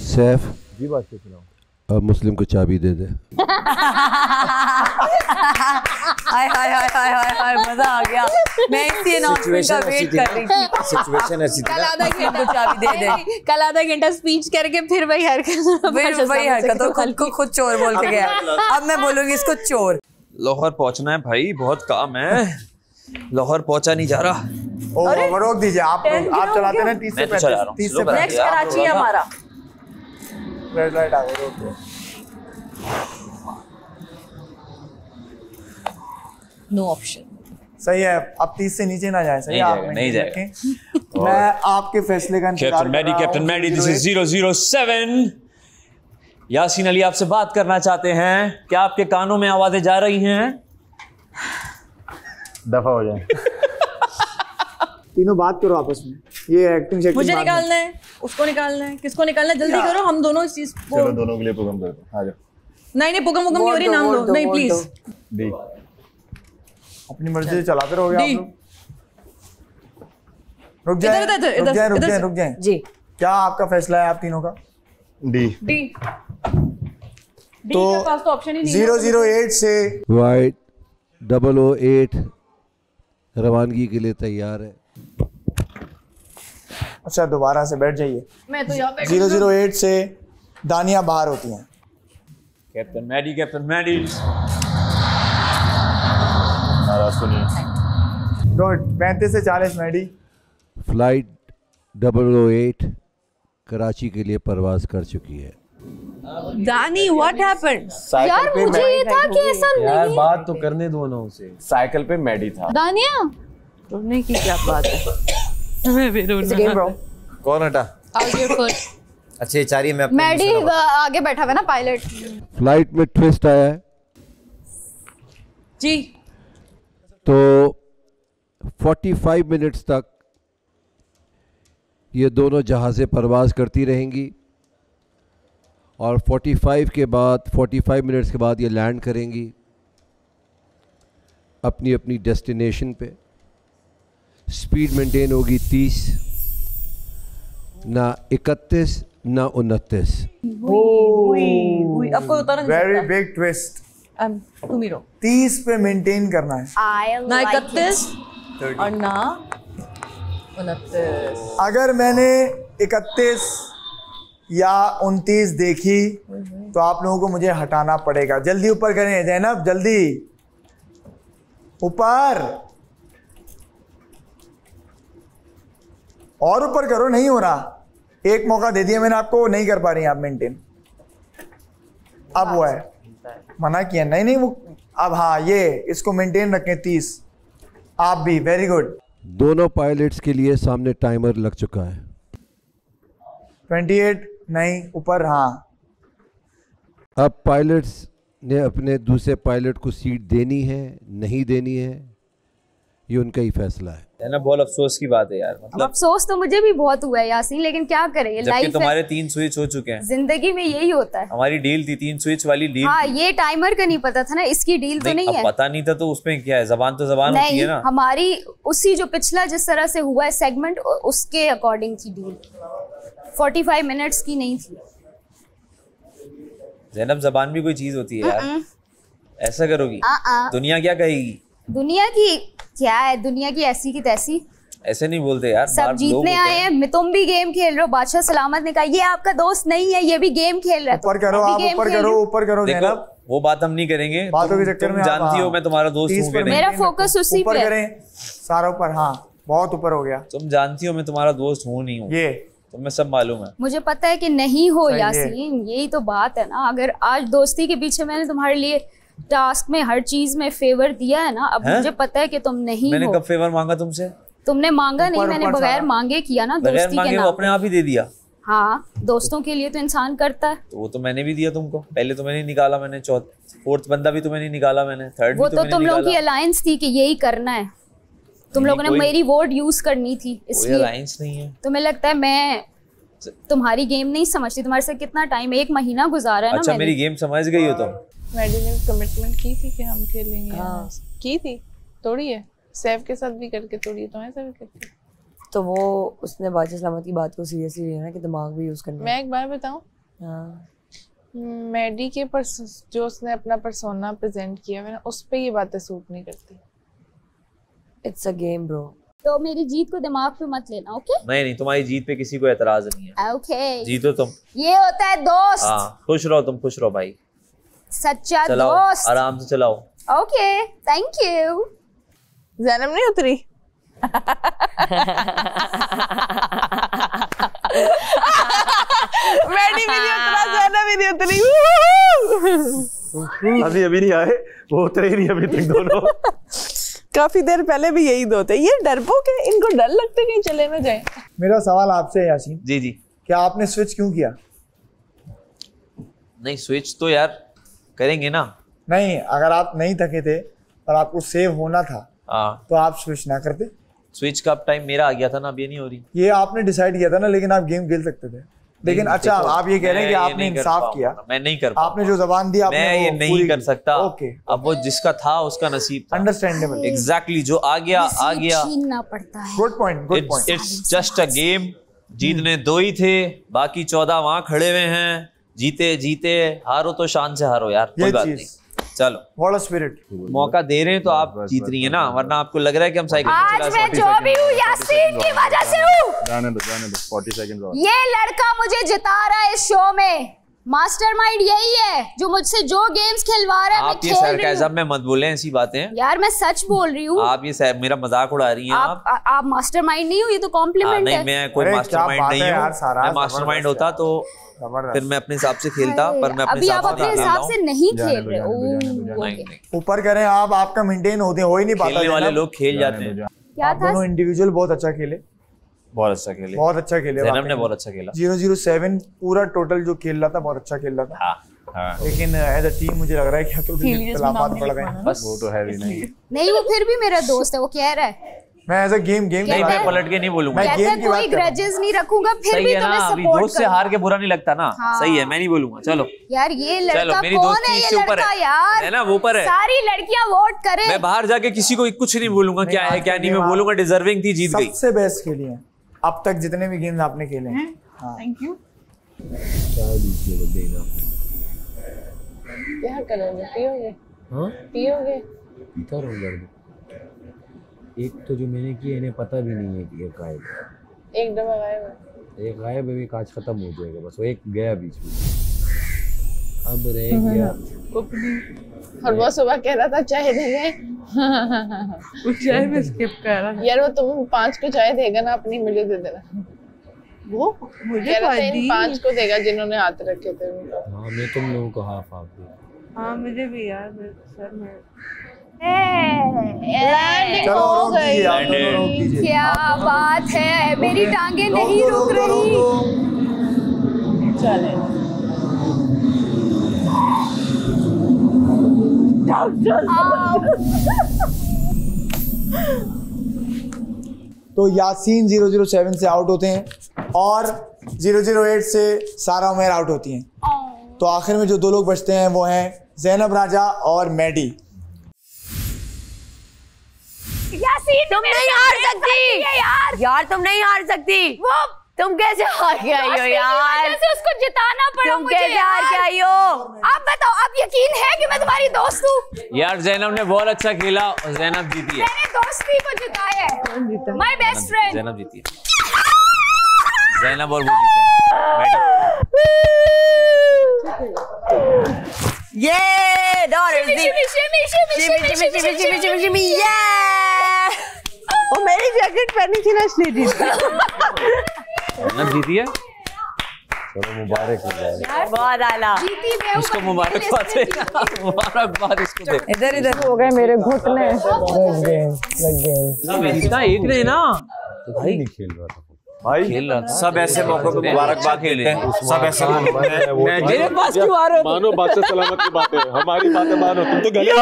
S7: सैफ
S13: जी बात सुनाओ।
S7: अब मुस्लिम को चाबी दे दे।
S12: हाय मजा आ गया। मैं इसी अनाउंसमेंट का वेट कर रही थी।
S10: सिचुएशन ऐसी थी।
S12: कल आधा घंटा स्पीच करके फिर वही हरकत और खुद को खुद चोर बोल के गया। अब मैं बोलूंगी इसको चोर।
S10: लाहौर पहुंचना है भाई, बहुत काम है। लाहौर पहुंचा नहीं जा रहा।
S8: रोक दीजिए। आप चलाते ना 30 से 35।
S3: नेक्स्ट कराची है हमारा।
S8: रेड लाइट आ गई, रोक दो।
S18: No option.
S8: सही है, अब 30 से नीचे ना जाए। सही है,
S10: नहीं जाएगा।
S8: मैं आपके फैसले का इंतजार कर रहा हूं।
S10: Captain Maddy, this is 007। Yasin Ali आपसे बात करना चाहते हैं। क्या आपके कानों में आवाजें जा रही हैं?
S14: दफा हो जाए।
S8: तीनों बात करो आपस में। ये एक्टिंग
S18: मुझे निकालना है, उसको निकालना है, किसको निकालना है? जल्दी करो, हम दोनों इस चीज को।
S14: चलो दोनों के लिए प्रोग्राम कर दो। आ जाओ।
S18: नहीं पुगम नहीं हो रही, नाम दो। नहीं प्लीज।
S14: डी।
S8: अपनी मर्जी से चलाते रहोगे आप लोग। रुक जाए
S12: जी।
S8: क्या आपका फैसला है आप तीनों का?
S14: डी।
S8: तो 008 से
S7: वाइट 008 रवानगी के लिए तैयार है।
S8: अच्छा दोबारा से बैठ जाइए।
S15: मैं तो यहाँ
S8: 008 से दानिया बाहर होती हैं।
S10: Captain Maddy, captain Maddy.
S14: सुनिए
S8: 35 से 40 मैडी।
S7: फ्लाइट 008 कराची के लिए परवाज कर चुकी है।
S18: दानी व्हाट हैपेंड?
S5: यार मुझे ये था कि ऐसा नहीं।
S4: यार बात तो करने दो ना उसे।
S16: साइकिल पे मैडी था।
S5: दानिया
S18: रोने की क्या बात है? मैं भी रोना।
S16: कौन हटा?
S10: अच्छे चारी में
S5: मैडी आगे बैठा हुआ ना पायलट।
S7: फ्लाइट में ट्विस्ट आया है
S18: जी।
S7: तो 45 मिनट्स तक ये दोनों जहाज़ें परवाज़ करती रहेंगी और 45 मिनट्स के बाद ये लैंड करेंगी अपनी अपनी डेस्टिनेशन पे। स्पीड मेंटेन होगी 30, ना 31 ना 29।
S18: आपको उतारना नहीं
S8: वेरी
S18: सकता।
S8: Big twist.
S18: तुम ही रहो।
S8: 30 पे मेंटेन करना है,
S18: ना 31 और ना 29।
S8: अगर मैंने 31 या 29 देखी तो आप लोगों को मुझे हटाना पड़ेगा। जल्दी ऊपर करें जैनब, जल्दी ऊपर और ऊपर करो। नहीं हो रहा, एक मौका दे दिया मैंने आपको, नहीं कर पा रही आप मेंटेन। अब हुआ है, मना किया नहीं वो। अब हाँ ये इसको मेंटेन रखें 30। आप भी वेरी गुड।
S7: दोनों पायलट्स के लिए सामने टाइमर लग चुका है।
S8: 28 नहीं ऊपर। हाँ
S7: अब पायलट्स ने अपने दूसरे पायलट को सीट देनी है नहीं देनी है, ये उनका ही फैसला है
S4: ना। बहुत अफसोस की बात है यार। मतलब
S5: अफसोस तो मुझे भी बहुत हुआ है यासीन, लेकिन क्या करें, ये लाइफ है।
S4: तुम्हारे 3 स्विच हो चुके हैं।
S5: जिंदगी में यही होता है।
S4: हमारी डील थी 3 स्विच वाली डील।
S5: हाँ ये टाइमर का नहीं पता था ना, इसकी डील तो नहीं है।
S4: पता नहीं था तो उसमें क्या है, जबान तो जबान होती है ना।
S5: हमारी उसी जो पिछला जिस तरह से हुआ है सेगमेंट, उसके अकॉर्डिंग थी डील। 45 मिनट्स की नहीं थी।
S4: ज़ैनब जबान भी कोई चीज होती है यार। ऐसा करोगी दुनिया क्या कहेगी?
S5: दुनिया की क्या है, दुनिया की ऐसी की तैसी।
S4: ऐसे नहीं बोलते यार,
S5: सब जीतने आए हैं। तुम भी गेम खेल रहे हो। बादशाह सलामत ने कहा ये आपका दोस्त नहीं है, ये भी गेम खेल रहा है।
S8: ऊपर करो आप, ऊपर करो, ऊपर करो।
S4: देखो वो बात हम नहीं करेंगे,
S8: बातों के चक्कर में
S4: जानती हो मैं तुम्हारा दोस्त हूँ।
S5: मेरा फोकस उसी पे है।
S8: सारा ऊपर। हाँ बहुत ऊपर हो गया।
S4: तुम जानती हो मैं तुम्हारा दोस्त हूँ नहीं हूँ,
S8: ये
S4: तुम्हें सब मालूम है।
S5: मुझे पता है कि नहीं हो यासीन, यही तो बात है ना। अगर आज दोस्ती के पीछे मैंने तुम्हारे लिए टास्क में हर चीज में फेवर दिया है ना, अब मुझे पता है कि तुम नहीं
S4: मैंने
S5: हो।
S4: कब फेवर मांगा तुमसे?
S5: तुमने मांगा नहीं, मैंने बगैर मांगे किया ना दोस्ती के नाम।
S4: वो अपने आप ही दे दिया।
S5: हाँ दोस्तों के लिए तो इंसान करता है।
S4: तो वो तो मैंने भी दिया तुमको। पहले तो मैंने निकाला, मैंने 4th बंदा भी तुम्हें नहीं निकाला, मैंने 3rd
S5: वो तो तुम लोगों की अलायंस थी कि यही करना है। तुम लोगों ने मेरी वोट यूज करनी थी, इसलिए
S4: अलायंस नहीं है।
S5: तुम्हें लगता है मैं तुम्हारी गेम नहीं समझती? तुम्हारे साथ कितना टाइम, 1 महीना गुजारा है ना।
S4: अच्छा मेरी गेम समझ गई हो तुम?
S15: मैडी ने कमिटमेंट की थी कि हम खेलेंगे। हाँ। की थी, तोड़ी है। सैफ के साथ भी करके तोड़ी है, तो ऐसा भी करती।
S12: तो वो उसने बादशाह सलामत की बात को सीरियसली लेना कि दिमाग भी यूज करना।
S15: मैं एक बार बताऊं, मैडी के जो उसने अपना पर्सोना प्रेजेंट किया है ना, उस पे ये बातें सूट नहीं करती।
S12: It's a game bro.
S5: तो मेरी जीत को दिमाग पे मत लेना, ओके?
S4: नहीं तुम्हारी जीत पे किसी को एतराज नहीं है।
S5: ओके
S4: जीतो तुम,
S5: ये होता है दोस्त।
S4: हाँ खुश रहो तुम, खुश रहो भाई।
S5: सच्चा
S4: चलाओ,
S5: दोस्त।
S4: आराम से चलाओ।
S5: Okay thank you.
S15: ज़ैनब नहीं उतरी। मैडी भी नहीं उतरा, ज़ैनब भी नहीं उतरी।
S16: अभी नहीं आए, वो उतरे ही नहीं अभी तक दोनों।
S15: काफी देर पहले भी यही दो थे। ये डरपोक है, इनको डर लगता है कहीं चले ना जाए।
S8: मेरा सवाल आपसे है यासीन।
S4: जी जी।
S8: क्या आपने स्विच क्यों किया?
S4: नहीं स्विच तो यार करेंगे ना।
S8: नहीं, अगर आप नहीं थके थे और आपको सेव होना था तो आप स्विच ना करते।
S4: स्विच का टाइम मेरा आ गया था ना, अब ये नहीं हो रही।
S8: ये आपने डिसाइड किया था ना, लेकिन आप गेम खेल सकते थे। लेकिन अच्छा आप ये कह रहे हैं कि आपने इंसाफ किया।
S4: मैं नहीं कर,
S8: आपने जो जबान दी आपने
S4: मैं ये नहीं कर सकता।
S8: ओके
S4: अब वो जिसका था उसका नसीब था।
S8: अंडरस्टैंडेबल।
S4: एग्जैक्टली, जो आ गया आ गया।
S5: छीनना पड़ता है।
S8: Good point, good point.
S4: It's just a game. जीतने 2 ही थे, बाकी 14 वहां खड़े हुए हैं। जीते जीते हारो तो शान से हारो यार, कोई बात नहीं।
S10: चलो
S8: व्हाट अ स्पिरिट।
S10: मौका दे रहे हैं तो आप जीत रही है ना, वरना आपको लग रहा है कि हम साइकिल
S11: आज मैं जो भी हूँ यासीन की वजह से हूँ।
S14: जाने दो 40 सेकंड और।
S11: ये लड़का मुझे जिता रहा है इस शो में। मास्टरमाइंड यही है जो मुझसे जो गेम्स खिलवा रहा है
S10: आप ये सरकाज़म में मत बोले ऐसी बातें।
S11: यार मैं सच बोल रही हूँ।
S10: आप ये मेरा मजाक उड़ा रही हैं।
S11: आप मास्टरमाइंड नहीं हो, ये तो कॉम्प्लीमेंट है।
S10: नहीं मैं कोई मास्टरमाइंड नहीं हूँ। मैं मास्टरमाइंड होता तो फिर मैं अपने हिसाब से खेलता, पर मैं अपने
S11: हिसाब से नहीं खेल रहे।
S8: ऊपर करें आप, आपका मेंटेन होते हो ही नहीं पाता।
S10: खेलने वाले लोग खेल जाते हैं।
S11: क्या था?
S8: दोनों इंडिविजुअल बहुत अच्छा खेले,
S10: बहुत अच्छा खेले,
S8: बहुत अच्छा खेले।
S10: ज़ैनब ने बहुत अच्छा खेला।
S8: 007 पूरा टोटल जो खेल रहा था बहुत अच्छा खेल रहा था। लेकिन एज अ टीम मुझे लग रहा है कि तो इख्तिलाफात बढ़ गए।
S10: बस वो तो है भी
S11: नहीं, वो फिर भी मेरा दोस्त है, वो कह रहा है
S8: मैं एज अ गेम
S10: नहीं, मैं पलट के नहीं बोलूंगा।
S8: मैं गेम की बात
S11: कोई ग्रजेस नहीं रखूंगा, फिर भी तुम्हें सपोर्ट
S10: दोस्त से हार के बुरा नहीं लगता ना। सही है, मैं नहीं बोलूंगा। चलो
S11: यार ये लड़का कौन है? ये लड़का यार
S10: है ना, वो ऊपर है।
S11: सारी लड़कियां वोट करें।
S10: मैं बाहर जाके किसी को कुछ नहीं बोलूंगा क्या है क्या नहीं, मैं बोलूंगा डिजर्विंग थी, जीत गई।
S8: सबसे बेस्ट खेली है अब तक जितने भी गेम्स आपने खेले हैं।
S15: Thank you. क्या करोगे? पियोगे?
S13: हाँ
S15: पियोगे?
S13: पीता रहूंगा। एक तो जो मैंने किया इन्हें पता भी नहीं है कि ये गायब है।
S15: एक डब्बा गायब है।
S13: एक गायब है, कांच खत्म हो जाएगा, बस वो एक गया बीच में। अब रह गया
S15: और वो सुबह कह रहा था चाय देंगे।
S18: वो चाय में स्किप कर रहा।
S15: यार वो तुम 5 को चाय देगा ना, अपनी मुझे दे देना।
S18: वो मुझे
S15: कह रहा था इन 5 को देगा जिन्होंने हाथ रखे थे।
S13: हाँ मैं तुम लोगों को हाफ दूंगा।
S18: हाँ मुझे भी याद है सर में।
S11: लैंडिंग हो गई। क्या बात है, मेरी टांगे नहीं रुक रही।
S15: चले
S8: तो यासीन 007 से आउट होते हैं और 008 से सारा उमर आउट होती हैं। तो आखिर में जो 2 लोग बचते हैं वो हैं ज़ैनब राजा और मैडी।
S12: यासीन तुम नहीं हार सकती यार, तुम नहीं हार सकती। वो तुम कैसे हार के आई हो यार?
S11: उसको जिताना पड़ा
S12: तुम कैसे हार के आई हो?
S11: आप बताओ, आप यकीन है कि मैं तुम्हारी दोस्त हूँ?
S10: यार ज़ैनब ने बहुत अच्छा खेला और ज़ैनब जीती है।
S11: मैंने दोस्ती को जिताया है। माय बेस्ट फ्रेंड
S10: ज़ैनब जीती है। ज़ैनब और वो जीते हैं।
S12: ये डॉलर
S3: वो मेरी जैकेट पहनी थी ना इसलिए जीती।
S10: ज़ैनब जीती है।
S14: चलो मुबारक हो जाए।
S12: बहुत आला।
S10: उसको मुबारकबाद दे, मुबारकबाद इसको दे।
S12: इधर इधर हो गए मेरे घुटने।
S10: इतना एक नहीं ना
S14: भाई नहीं खेल रहा था
S10: भाई, खेल रहा था।
S16: सब ऐसे मौकों पे मुबारकबाद खेलते हैं, सब ऐसे
S10: मेरे पास क्यों आ रहे हो?
S14: मानो बादशाह सलामत की बातें, हमारी बातें मानो। तुम तो गले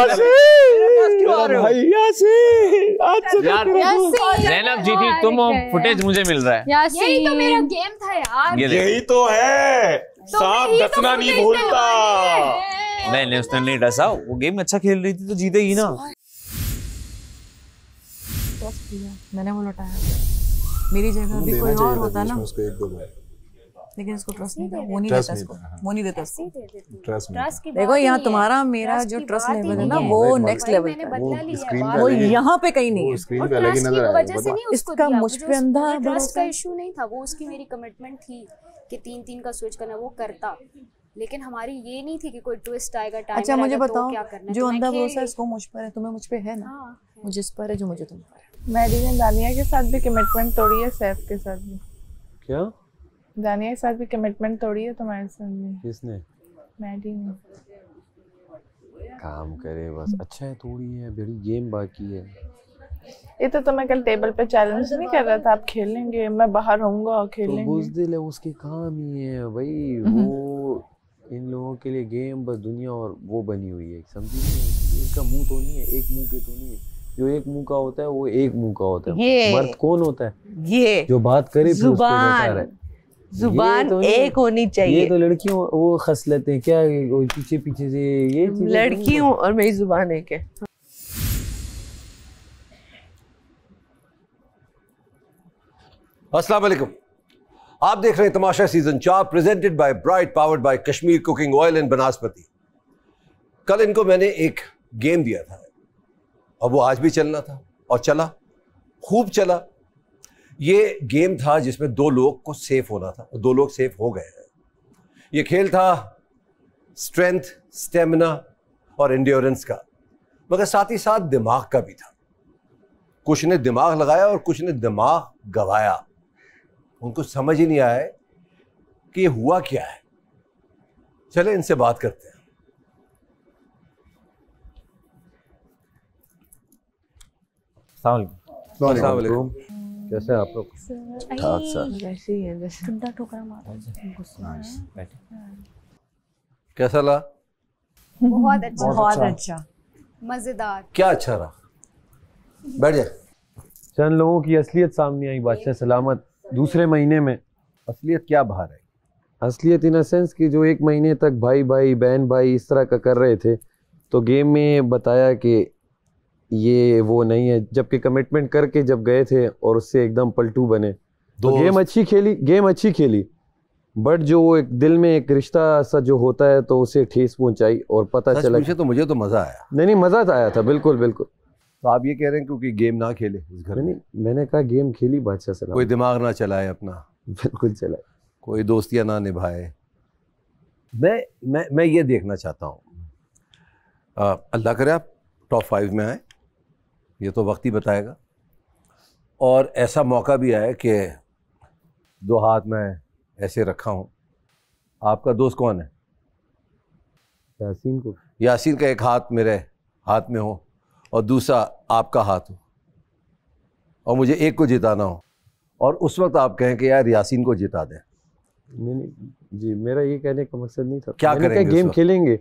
S10: ज़ैनब जीती, तुम फुटेज मुझे मिल रहा है।
S11: यही तो मेरा गेम था यार।
S14: यही तो है, सांप डसना नहीं भूलता।
S10: नहीं उसने नहीं डसा, वो गेम अच्छा खेल रही थी तो जीतेगी ना।
S18: मैंने वो लौटाया। मेरी जगह भी कोई और होता ना, लेकिन इसको ट्रस्ट नहीं था। वो नहीं देता इसको, वो नहीं देता इसको। देखो यहाँ तुम्हारा मेरा जो ट्रस्ट लेवल है ना, वो नेक्स्ट लेवल का। वो यहाँ पे कहीं नहीं है।
S14: स्क्रीन पे अलग ही नजर आएगा।
S18: इसका मुझ पे अंधा
S17: ट्रस्ट का इशू नहीं था, वो उसकी मेरी कमिटमेंट थी कि 3-3 का स्विच करना, वो करता। लेकिन हमारी ये नहीं थी कि कोई ट्विस्ट आएगा, टाइम
S18: अच्छा मुझे बताओ,
S17: क्या करना,
S18: जो अंधा भरोसा है इसको मुझ पर है, तुम्हें मुझ पे है ना? मुझे इस पर है जो मुझे तुम पर है।
S15: मैडी ने दानिया के साथ भी कमिटमेंट तोड़ी है, सैफ के साथ भी।
S13: क्या?
S15: दानिया के साथ भी कमिटमेंट तोड़ी है तुम्हारे साथ भी।
S13: किसने?
S15: मैडी ने।
S13: काम करे बस। अच्छा है, थोड़ी है, बड़ी गेम बाकी है।
S15: ये तो मैं कल टेबल पे चैलेंज नहीं कर रहा था, आप खेलेंगे, मैं बाहर रहूंगा और खेलेंगे।
S13: तो बुज़दिल है, उसके काम ही है भाई। वो इन लोगों के लिए गेम बस दुनिया और वो बनी हुई है, समझी? इनका मुंह तो नहीं है, एक मुंह पे तो नहीं है। जो एक मुंह का होता है वो एक मुंह का होता है। मर्द कौन होता है?
S3: ये
S13: जो बात करे फिर उसको बता रहे।
S3: जुबान तो एक होनी चाहिए।
S13: ये तो लड़कियों वो खसलत है क्या, पीछे पीछे से ये
S3: लड़कियों और मेरी जुबान एक है।
S7: अस्सलाम वालेकुम, आप देख रहे हैं Tamasha season 4 presented by Bright, powered by Kashmir cooking oil and vanaspati. कल इनको मैंने एक गेम दिया था और वो आज भी चलना था और चला, खूब चला। ये गेम था जिसमें 2 लोग को सेफ होना था, 2 लोग सेफ हो गए हैं। ये खेल था स्ट्रेंथ, स्टेमिना और एंड्योरेंस का, मगर साथ ही साथ दिमाग का भी था। कुछ ने दिमाग लगाया और कुछ ने दिमाग गवाया। उनको समझ ही नहीं आया कि ये हुआ क्या है। चले इनसे बात करते हैं। अस्सलाम वालेकुम। कैसे हैं आप लोग? हाँ सर।
S9: जैसे ही है, जैसे
S7: कैसा लगा?
S17: बहुत अच्छा,
S9: बहुत अच्छा,
S17: मजेदार।
S7: क्या अच्छा रहा? बैठ जाए।
S13: चंद लोगों की असलियत सामने आई बादशाह सलामत दूसरे महीने में।
S7: असलियत क्या बाहर आई?
S13: असलियत इन सेंस कि जो 1 महीने तक भाई भाई बहन भाई इस तरह का कर रहे थे, तो गेम में बताया कि ये वो नहीं है, जबकि कमिटमेंट करके जब गए थे और उससे एकदम पलटू बने। तो गेम अच्छी खेली बट जो एक दिल में एक रिश्ता सा जो होता है तो उसे ठेस पहुंचाई और पता चला।
S7: तो मुझे तो मजा आया।
S13: नहीं मजा तो आया था, बिल्कुल बिल्कुल।
S7: तो आप ये कह रहे हैं क्योंकि गेम ना खेले इस घर में?
S13: मैंने कहा गेम खेली बादशाह सलामत,
S7: कोई दिमाग ना चलाए अपना।
S13: बिल्कुल चलाए,
S7: कोई दोस्तियां ना निभाए। मैं ये देखना चाहता हूँ, अल्लाह करे आप टॉप 5 में आए, ये तो वक्त ही बताएगा। और ऐसा मौका भी आए कि 2 हाथ में ऐसे रखा हूँ। आपका दोस्त कौन है?
S13: यासीन को।
S7: यासीन का एक हाथ मेरे हाथ में हो और दूसरा आपका हाथ हो और मुझे एक को जिताना हो, और उस वक्त आप कहें कि यार यासीन को जिता दें।
S13: नहीं जी, मेरा ये कहने का मकसद नहीं था।
S7: क्या करेंगे?
S13: गेम खेलेंगे।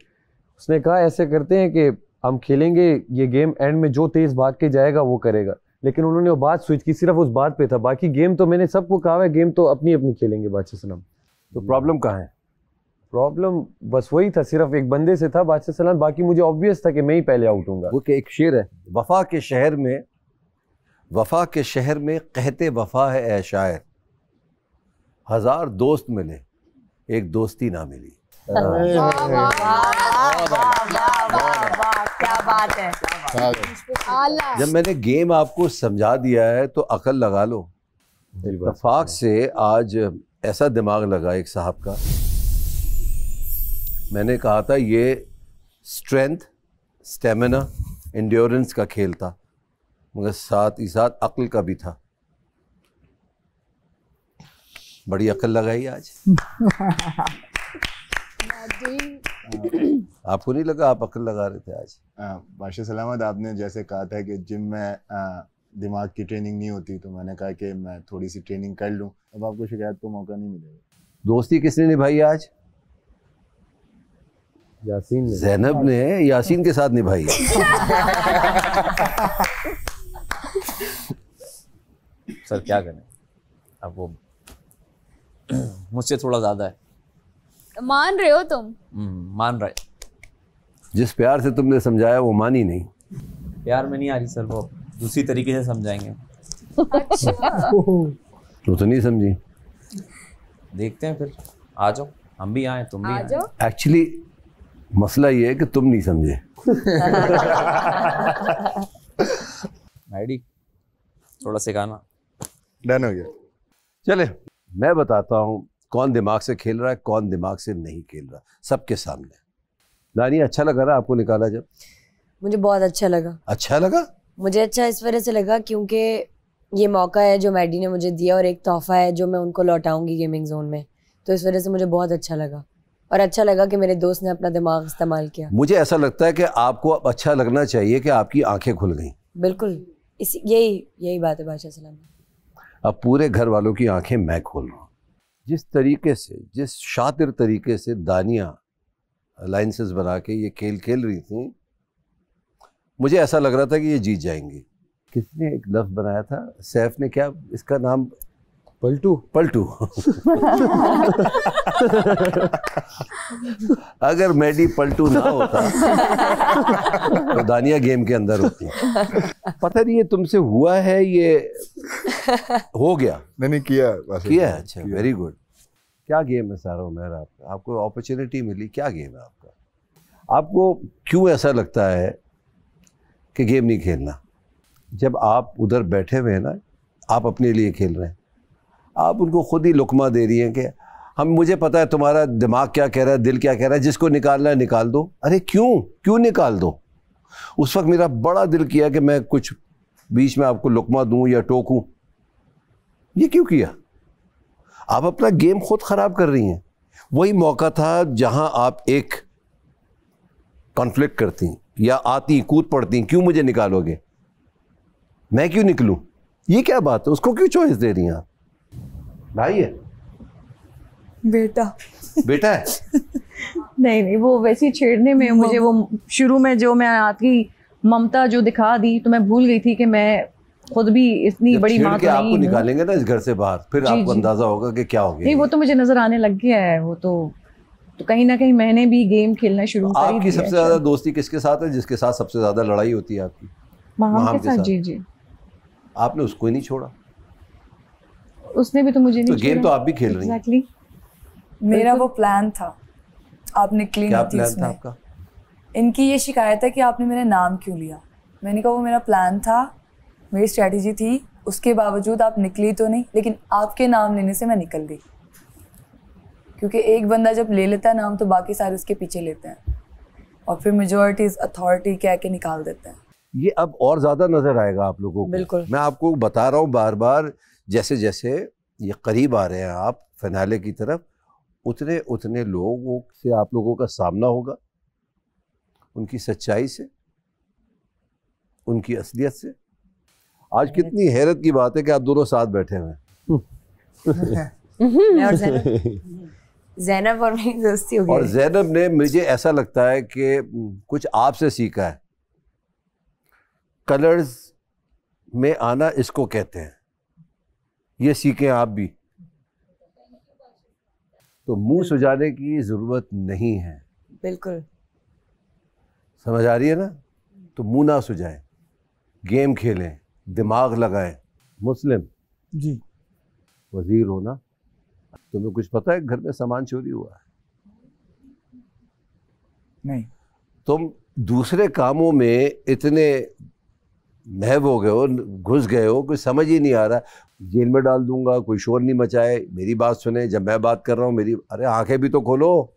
S13: उसने कहा ऐसे करते हैं कि हम खेलेंगे ये गेम, एंड में जो तेज भाग के जाएगा वो करेगा। लेकिन उन्होंने वो बात स्विच की, सिर्फ उस बात पे था। बाकी गेम तो मैंने सबको कहा है, गेम तो अपनी अपनी खेलेंगे बादशाह सलाम।
S7: तो प्रॉब्लम कहाँ है?
S13: प्रॉब्लम बस वही था, सिर्फ एक बंदे से था बादशाह सलाम। बाकी मुझे ऑब्वियस था कि मैं ही पहले आउट हूँगा।
S7: वो एक शेर है, वफा के शहर में कहते वफा है ऐ शायर, 1000 दोस्त मिले एक दोस्ती ना मिली।
S12: क्या बात है।
S7: जब मैंने गेम आपको समझा दिया है तो अकल लगा लो। इत्तेफाक से आज ऐसा दिमाग लगा एक साहब का, मैंने कहा था ये स्ट्रेंथ, स्टेमिना, एंड्योरेंस का खेल था, मगर साथ ही साथ अक्ल का भी था। बड़ी अकल लगाई आज। आपको नहीं लगा आप अकल लगा रहे थे आज?
S14: बादशाह सलामत, आपने जैसे कहा था कि जिम में दिमाग की ट्रेनिंग नहीं होती, तो मैंने कहा कि मैं थोड़ी सी ट्रेनिंग कर लूं। अब आपको शिकायत को मौका नहीं मिलेगा।
S7: दोस्ती किसने निभाई आज?
S13: यासीन ने।
S7: ज़ैनब ने यासीन के साथ निभाई।
S10: सर क्या करें, अब वो मुझसे थोड़ा ज्यादा है।
S17: मान रहे हो तुम?
S10: मान रहे।
S7: जिस प्यार से तुमने समझाया वो मानी नहीं।
S10: प्यार में नहीं आ रही सर, वो दूसरी तरीके से समझाएंगे।
S17: अच्छा।
S7: तो नहीं समझी।
S10: देखते हैं फिर, आ जाओ, हम भी आए, तुम भी आ जाओ।
S7: एक्चुअली मसला ये है कि तुम नहीं समझे।
S10: आईडी थोड़ा सिखाना।
S14: डन हो गया।
S7: चले मैं बताता हूँ कौन दिमाग से खेल रहा है, कौन दिमाग से नहीं खेल रहा, सबके सामने। दानिया, अच्छा लगा रहा आपको निकाला जब?
S12: मुझे बहुत अच्छा लगा।
S7: अच्छा लगा?
S12: मुझे अच्छा इस वजह से लगा क्योंकि ये मौका है जो मैडी ने मुझे दिया और एक तोहफा है जो मैं उनको लौटाऊंगी गेमिंग जोन में, तो इस वजह से मुझे बहुत अच्छा लगा। और अच्छा लगा कि मेरे दोस्त ने अपना दिमाग इस्तेमाल किया।
S7: मुझे ऐसा लगता है कि आपको अब अच्छा लगना चाहिए कि आपकी आंखें खुल गई।
S12: बिल्कुल, यही बात है बादशाह सलाम।
S7: अब पूरे घर वालों की आंखें मैं खोल रहा हूँ। जिस तरीके से, जिस शातिर तरीके से दानिया अलायंसेस बना के ये खेल खेल रही थी, मुझे ऐसा लग रहा था कि ये जीत जाएंगी। किसने एक लफ्ज़ बनाया था, सैफ ने, क्या इसका नाम?
S13: पलटू।
S7: पलटू। अगर मैडी पलटू ना होता तो दानिया गेम के अंदर होती। पता नहीं ये तुमसे हुआ है, ये हो गया?
S14: नहीं किया
S7: है। अच्छा, वेरी गुड। क्या गेम है सारा उमर आपका? आपको अपॉर्चुनिटी मिली, क्या गेम है आपका? आपको क्यों ऐसा लगता है कि गेम नहीं खेलना? जब आप उधर बैठे हुए हैं ना, आप अपने लिए खेल रहे हैं, आप उनको खुद ही लुकमा दे रही हैं कि हम, मुझे पता है तुम्हारा दिमाग क्या कह रहा है, दिल क्या कह रहा है, जिसको निकालना है निकाल दो। अरे क्यों निकाल दो? उस वक्त मेरा बड़ा दिल किया कि मैं कुछ बीच में आपको लुकमा दूं या टोकूं, ये क्यों किया? आप अपना गेम खुद खराब कर रही हैं। वही मौका था जहां आप एक कॉन्फ्लिक्ट करती या आती कूद पड़ती, क्यों मुझे निकालोगे, मैं क्यों निकलूं? ये क्या बात है? उसको क्यों चॉइस दे रही हैं आप? भाई है, बेटा है
S18: नहीं, वो वैसे ही छेड़ने में मुझे वो शुरू में जो मैं आपकी ममता जो दिखा दी, तो मैं भूल गई थी कि मैं खुद भी इतनी बड़ी माँ तो नहीं
S7: आपको निकालेंगे ना इस घर से बाहर, फिर आपको अंदाजा होगा कि क्या हो गया।
S18: नहीं, वो तो मुझे नजर आने लग गया है। वो तो कहीं ना कहीं मैंने भी गेम खेलना शुरू कर दिया।
S7: आपकी सबसे ज्यादा दोस्ती किसके साथ है? जिसके साथ सबसे ज्यादा लड़ाई होती है आपकी?
S18: महाम के साथ। जी।
S7: आपने उसको ही नहीं छोड़ा,
S18: उसने भी तो मुझे नहीं
S7: छोड़ा। गेम तो आप भी खेल रही हैं।
S18: Exactly.
S19: मेरा वो प्लान था, आपने क्लीन
S7: क्या
S19: थी
S7: प्लान
S19: उसमें।
S7: था आपका?
S19: इनकी ये शिकायत है कि आपने मेरा नाम क्यों लिया। मैंने कहा वो मेरा प्लान था, मेरी स्ट्रेटजी थी, उसके बावजूद आप निकली तो नहीं, लेकिन आपके नाम लेने से मैं निकल गई। क्योंकि एक बंदा जब ले लेता है नाम तो बाकी सारे उसके पीछे लेते हैं और फिर मेजॉरिटी अथॉरिटी कह के निकाल देते हैं।
S7: ये अब और ज्यादा नजर आएगा आप लोगों को।
S19: बिल्कुल।
S7: मैं आपको बता रहा हूँ बार बार, जैसे जैसे ये करीब आ रहे हैं आप फिनाले की तरफ, उतने उतने लोगों से आप लोगों का सामना होगा, उनकी सच्चाई से, उनकी असलियत से। आज कितनी हैरत की बात है कि आप दोनों साथ बैठे हुए
S12: हैं। ज़ैनब और मेरी दोस्ती हो गई।
S7: और ज़ैनब ने, मुझे ऐसा लगता है कि कुछ आपसे सीखा है। कलर्स में आना इसको कहते हैं, ये सीखें आप भी। तो मुंह सुजाने की जरूरत नहीं है।
S12: बिल्कुल
S7: समझ आ रही है ना? तो मुंह ना सुजाएं, गेम खेलें, दिमाग लगाएं। मुस्लिम
S8: जी,
S7: वजीर हो ना, तुम्हें कुछ पता है घर में सामान चोरी हुआ है?
S8: नहीं।
S7: तुम दूसरे कामों में इतने महव हो गए हो, घुस गए हो, कुछ समझ ही नहीं आ रहा। जेल में डाल दूंगा, कोई शोर नहीं मचाए, मेरी बात सुने, जब मैं बात कर रहा हूँ मेरी, अरे आंखें भी तो खोलो।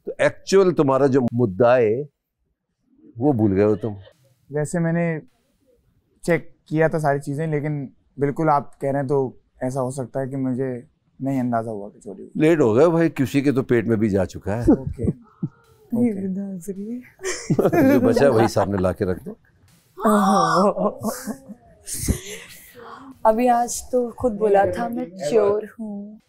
S7: तो एक्चुअल तुम्हारा जो मुद्दा है वो भूल गए हो तुम।
S8: वैसे मैंने चेक किया था सारी चीजें, लेकिन बिल्कुल आप कह रहे हैं तो ऐसा हो सकता है कि मुझे नहीं अंदाजा हुआ कि चोरी हुई।
S7: लेट हो गए भाई, किसी के तो पेट में भी जा चुका है।
S8: ओके।
S7: जो बचा वही सामने ला के रख दो।
S19: अभी आज तो खुद बोला था मैं चोर हूँ।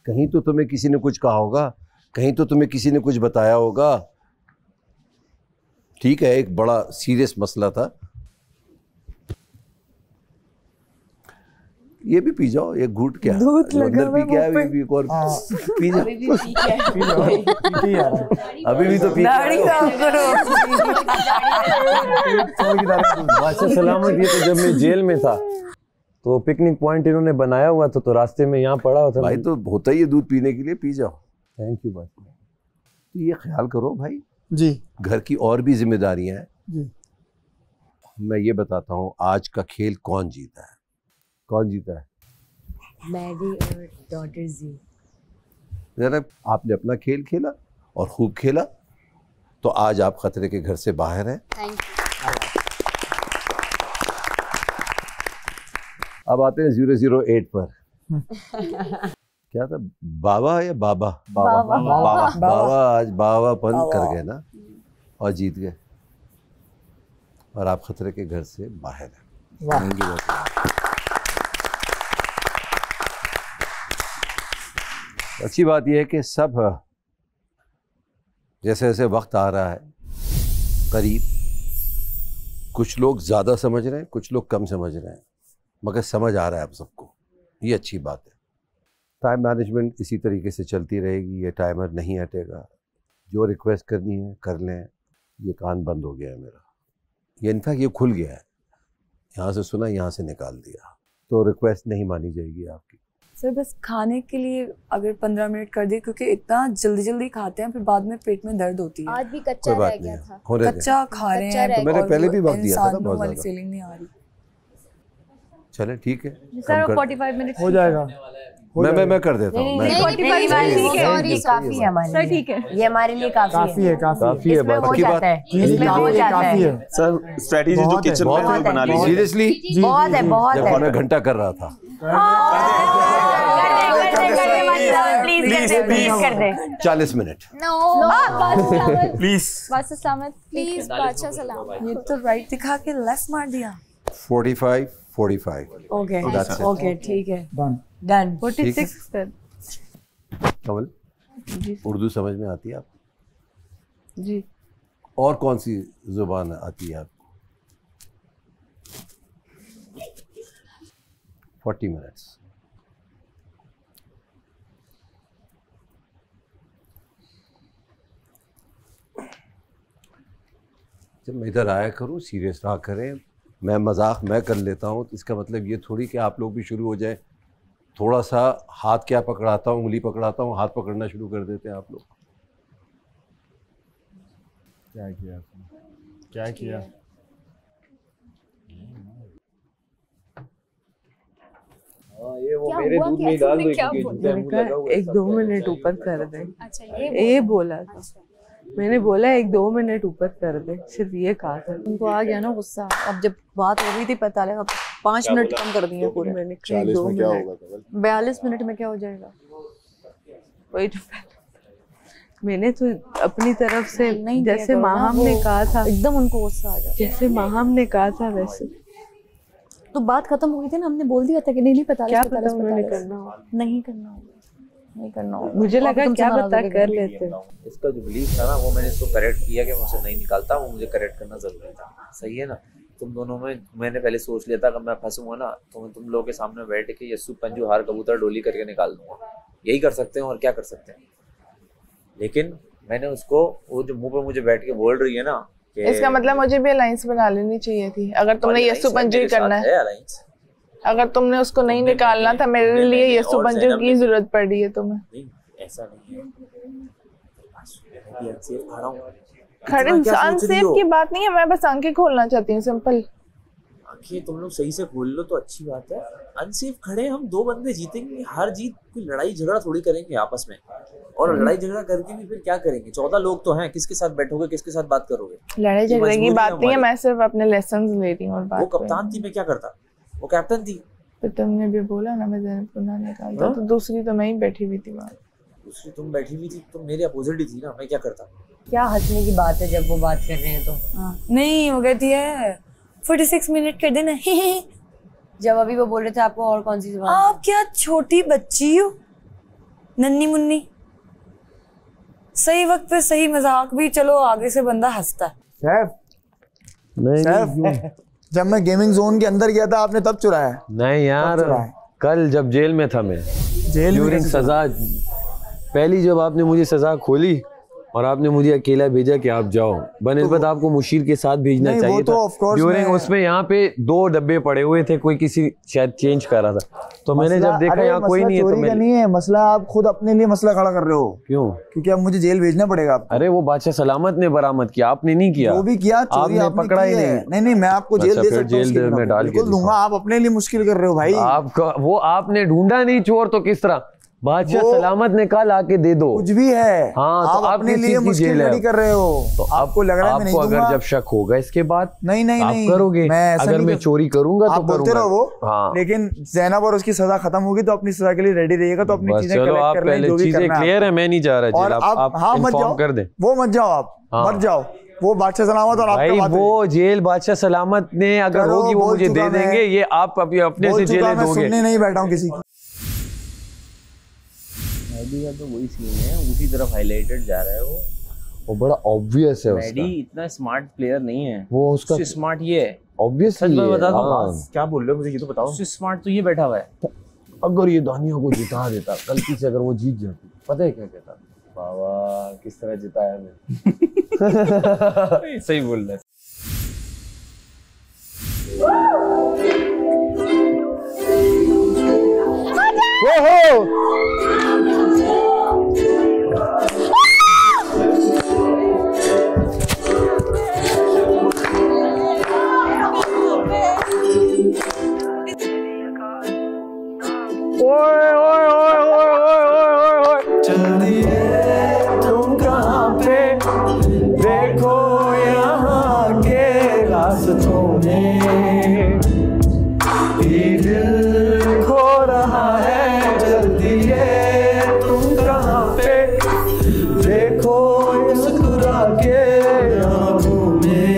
S7: कहीं तो तुम्हें किसी ने कुछ कहा होगा, कहीं तो तुम्हें किसी ने कुछ बताया होगा। ठीक है, एक बड़ा सीरियस मसला था। ये भी पी जाओ, एक घूंट क्या अंदर पी क्या है, भी एक और पी जाओ। अभी भी तो पी
S13: बादशाह सलामत। ये तो जब मैं जेल में था तो पिकनिक पॉइंट इन्होंने बनाया हुआ था, तो रास्ते में यहाँ पड़ा हुआ था।
S7: भाई तो होता ही है दूध पीने के लिए, पी जाओ। Thank you. बात तो ये ख्याल करो भाई
S8: जी, घर
S7: की और भी जिम्मेदारियां हैं
S8: जी।
S7: मैं ये बताता हूँ आज का खेल कौन जीता है। कौन जीता है?
S12: मैडी और डॉटर्स जी।
S7: जरा आपने अपना खेल खेला और खूब खेला, तो आज आप खतरे के घर से बाहर हैं।
S11: Thank you.
S7: अब आते हैं 008 पर। क्या था, बाबा या बाबा? बाबा आज बाबापन कर गए ना और जीत गए, और आप खतरे के घर से बाहर हैं। अच्छी बात यह है कि सब जैसे जैसे वक्त आ रहा है करीब, कुछ लोग ज़्यादा समझ रहे हैं, कुछ लोग कम समझ रहे हैं, मगर समझ आ रहा है आप सबको, ये अच्छी बात है। टाइम मैनेजमेंट इसी तरीके से चलती रहेगी, ये टाइमर नहीं हटेगा। जो रिक्वेस्ट करनी है कर लें। ये कान बंद हो गया है मेरा, ये इनफैक्ट ये खुल गया है, यहाँ से सुना यहाँ से निकाल दिया, तो रिक्वेस्ट नहीं मानी जाएगी आपकी।
S19: सर बस खाने के लिए अगर 15 मिनट कर दे, क्योंकि इतना जल्दी जल्दी खाते हैं फिर बाद में पेट में दर्द होती है।
S11: आज भी कच्चा रह गया था,
S19: कच्चा खा रहे हैं
S7: तो मैंने पहले भी वक्त दिया था ना, बहुत
S19: वाली फीलिंग नहीं आ रही।
S7: चले ठीक है
S5: सर 45 मिनट
S8: हो जाएगा।
S7: मैं कर देता हूँ।
S12: काफी है हमारे
S5: सर, ठीक है
S12: ये हमारे लिए काफी है।
S8: काफी है
S12: हो जाता है, इसमें हो जाता है
S16: सर स्ट्रेटजी जो किचन में है बना लीजिए।
S7: सीरियसली
S12: बहुत है, बहुत है।
S7: मैं घंटा कर रहा था।
S12: प्लीज कर दे
S7: 40 मिनट
S5: प्लीज
S17: प्लीज बादशाह सलाम।
S19: ये तो राइट दिखा के लेफ्ट मार दिया।
S7: 45
S12: ओके ठीक है डन।
S3: 46 कर।
S7: कमल उर्दू समझ में आती है आपको?
S3: जी।
S7: और कौन सी जुबान आती है आपको? 40 मिनट्स। जब मैं इधर आया करूं सीरियस रहा करें, मैं मजाक मैं कर लेता हूं तो इसका मतलब ये थोड़ी कि आप लोग भी शुरू हो जाए। थोड़ा सा हाथ क्या पकड़ाता हूँ, उंगली पकड़ाता हूँ, हाथ पकड़ना शुरू कर देते हैं आप लोग।
S14: क्या किया आपने? क्या किया?
S4: ये वो मेरे दूध में डाल दो क्योंकि
S3: 1-2 मिनट ऊपर कर दे। अच्छा ये बोला था मैंने, बोला 1-2 मिनट ऊपर कर दे, सिर्फ ये कहा था।
S18: उनको आ गया ना गुस्सा। अब जब बात हो रही थी 5 मिनट कम कर दिए पूरे।
S3: मैंने
S14: 40 में क्या होगा कमल?
S18: 42 मिनट में क्या हो जाएगा?
S3: वही तो मैंने तो अपनी तरफ से जैसे माहम ने कहा था,
S18: एकदम उनको गुस्सा आ जाता।
S3: जैसे माहम ने कहा था वैसे
S18: तो बात खत्म हो गई थी ना, हमने बोल दिया था कि नहीं पता
S3: क्या पता उन्होंने करना
S18: नहीं करना हो।
S3: मुझे लगा क्या पता कर लेते।
S4: इसका जो बिलीफ था ना वो मैंने इसको करेक्ट किया कि मैं उसे नहीं निकालता, वो मुझे करेक्ट करना जरूरी था। सही है ना? तुम दोनों में मैंने पहले सोच लिया था अगर मैं फंसूंगा ना तो मैं तुम लोगों के सामने बैठ के यस्सु पंजू हार कबूतर डोली करके निकाल दूंगा। यही कर सकते हैं और क्या कर सकते हैं। लेकिन मैंने उसको, वो जो मुंह पे मुझे बैठ के बोल रही है ना,
S15: इसका मतलब मुझे भी अलायंस बना लेनी चाहिए थी। अगर तुमने यस्सु पंजू करना है, अगर तुमने उसको नहीं निकालना था, मेरे लिए यस्सु पंजू की जरूरत पड़ रही है तुम्हें।
S4: नहीं ऐसा नहीं है, खड़ा हूं।
S15: खड़े अनसेफ की बात नहीं है, मैं बस आंखें खोलना चाहती हूँ, सिंपल।
S4: आंखें तुम लोग सही से खोल लो तो अच्छी बात है। अनसेफ खड़े हम 2 बंदे जीतेंगे, हर जीत कोई लड़ाई झगड़ा थोड़ी करेंगे आपस में। और लड़ाई झगड़ा करके भी फिर क्या करेंगे? 14 लोग तो हैं, किसके साथ बैठोगे, किसके साथ बात करोगे?
S15: लड़ाई झगड़े की बात नहीं है, मैं सिर्फ अपने लेसन ले रही हूँ।
S4: वो कप्तान थी, मैं क्या करता? वो कैप्टन थी।
S15: तो तुमने भी बोला ना मैं ज़ैनब को ना निकालता, तो दूसरी तो मैं ही बैठी हुई थी वहाँ।
S4: दूसरी तुम बैठी हुई थी, तुम मेरे अपोजिट ही थी ना, मैं क्या करता?
S12: क्या हंसने की बात है जब वो बात कर रहे हैं तो।
S19: नहीं वो कहती है 46 मिनट कर देना।
S12: जब अभी वो बोल रहे थे आपको और कौन सी जुबान?
S19: आप क्या छोटी बच्ची हो, नन्नी मुन्नी। सही वक्त पे सही मजाक भी, चलो आगे से बंदा हंसता है।
S8: सैफ
S14: नहीं
S8: जब मैं गेमिंग जोन के अंदर गया था आपने तब चुराया?
S13: नहीं यार, कल जब जेल में था मैं,
S8: जेल में
S13: सजा, पहली जब आपने मुझे सजा खोली और आपने मुझे अकेला भेजा कि आप जाओ, बनिस्बत आपको मुशीर के साथ भेजना चाहिए था। ड्यूरिंग उसमें यहाँ पे 2 डब्बे पड़े हुए थे, कोई किसी शायद चेंज कर रहा था, तो मैंने जब देखा यहाँ कोई नहीं है तो मैं
S8: नहीं है मसला, आप खुद अपने लिए मसला खड़ा कर रहे हो।
S13: क्यों?
S8: क्योंकि अब मुझे जेल भेजना पड़ेगा आपको।
S13: अरे वो बादशाह सलामत ने बरामद किया, आपने नहीं किया।
S8: वो भी किया, आपने पकड़ा ही नहीं। नहीं मैं आपको जेल दे सकता हूं,
S13: जेल में डाल के
S8: दूंगा। आप अपने लिए मुश्किल कर रहे हो भाई।
S13: आपका वो आपने ढूंढा नहीं चोर, तो किस तरह? बादशाह सलामत ने कहा लाके दे दो।
S8: कुछ भी है।
S13: हाँ,
S8: आप
S13: तो
S8: अपने लिए मुश्किल खड़ी कर रहे हो, तो आपको लग रहा है मैं नहीं दूंगा।
S13: अगर जब शक होगा इसके बाद
S8: नहीं
S13: आप करोगे। अगर मैं चोरी करूंगा तो
S8: बोलते रहो वो। हाँ। लेकिन ज़ैनब और उसकी सजा खत्म होगी तो अपनी सजा के लिए रेडी रहिएगा, तो अपनी चीजें कलेक्ट कर लें, जो भी करना है।
S13: क्लियर है, मैं नहीं जा रहा जेल, आप इन्फॉर्म कर दें।
S8: वो मत जाओ, आप मत जाओ। वो बादशाह सलामत और आपका बात, वो
S13: जेल बादशाह सलामत ने अगर होगी वो मुझे दे देंगे, ये आप अभी अपने से जेल दोगे।
S8: सुनने नहीं बैठा हूँ किसी की।
S4: तो वही सीन है, उसी तरफ हाईलाइटेड जा रहा है वो।
S6: वो बड़ा ऑब्वियस है उसका।
S4: मैडी इतना स्मार्ट प्लेयर नहीं है,
S6: वो उसका
S4: स्मार्ट ये है
S6: ऑब्वियसली।
S4: बता दो
S10: क्या बोल रहे हो, मुझे ये तो बताओ।
S4: स्मार्ट तो ये बैठा हुआ है।
S6: अगर ये दानिया को जिता देता गलती से, अगर वो जीत जाती, पता है क्या कहता, बाबा किस तरह जिताया मैं।
S4: सही बोल रहा है।
S1: जल्दी तुम कहाँ पे, देखो यहाँ के रास्तों में ये दिल खो रहा है। जल्दी तुम कहाँ पे, देखो मुस्कुरा के आँखों में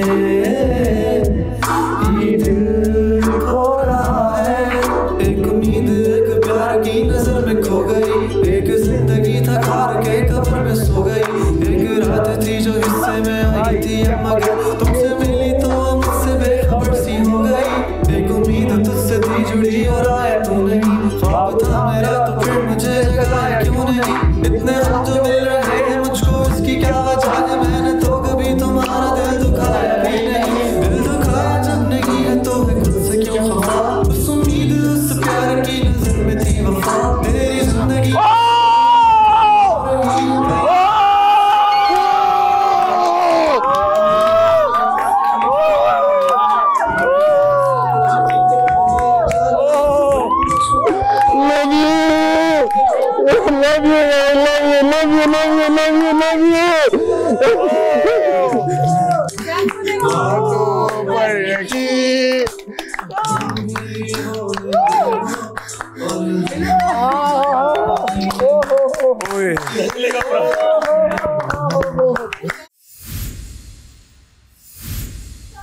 S1: ये दिल खो रहा है। एक उम्मीद एक प्यार की नजर में खो गई, एक जिंदगी था हार के कब्र में सो गई। एक रात थी जो हिस्से में आई थी मगर तुमसे मिली तो मुझसे बेखबर सी हो गई। एक उम्मीद तुझसे थी जुड़ी और आया तू नहीं, ख्वाब था मेरा तो फिर मुझे जगाया क्यों नहीं। इतने हम जो मिल रहे हैं मुझको इसकी क्या वजह है, मैंने तो कभी तुम्हारा दिल दुखाया भी नहीं। दिल दुखाया जब नहीं है तो मैं खुद से क्यों खफा, उस उम्मीद उस प्यार की नजर में थी वफा। मेरी जिंदगी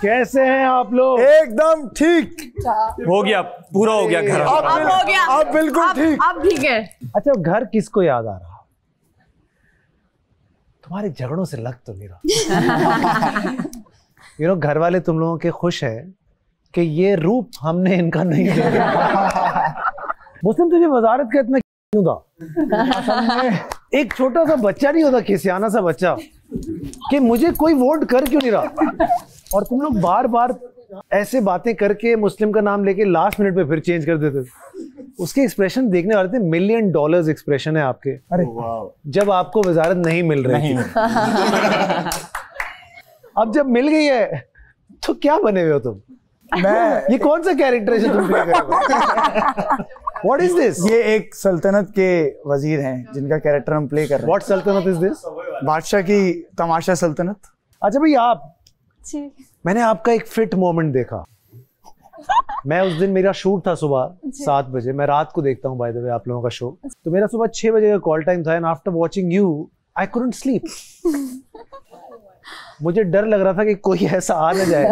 S8: कैसे हैं आप लोग? एकदम ठीक।
S10: हो गया, पूरा हो गया घर।
S8: अब हो गया, अब बिल्कुल ठीक।
S12: अब ठीक है।
S8: अच्छा, घर किसको याद आ रहा? तुम्हारे झगड़ों से लग तो नहीं रहा। घर वाले तुम लोगों के खुश हैं कि ये रूप हमने इनका नहीं देखा। मुस्लिम तुझे वजारत का इतना क्यों था? एक छोटा सा बच्चा नहीं होता, खिसियाना सा बच्चा, कि मुझे कोई वोट कर क्यों नहीं रहा। और तुम लोग बार बार ऐसे बातें करके मुस्लिम का नाम लेके लास्ट मिनट पे फिर चेंज कर देते। उसके एक्सप्रेशन देखने वाले थे, $1 मिलियन एक्सप्रेशन है आपके। अरे जब आपको वजारत नहीं मिल रही थी। अब जब मिल गई है तो क्या बने हुए हो तुम? मैं ये कौन सा कैरेक्टर है जो तुम प्ले कर रहे हो? What is this?
S20: ये एक सल्तनत के वजीर हैं जिनका कैरेक्टर हम प्ले कर रहे हैं।
S8: What सल्तनत is this?
S20: बादशाह की तमाशा सल्तनत।
S8: अच्छा भाई, आप मैंने आपका एक फिट मोमेंट देखा। मैं उस दिन, मेरा शूट था सुबह 7 बजे, मैं रात को देखता हूँ बाय द वे आप लोगों का शो, तो मेरा सुबह 6 बजे का कॉल टाइम था and after watching you I couldn't sleep. मुझे डर लग रहा था कि कोई ऐसा आ ना जाए।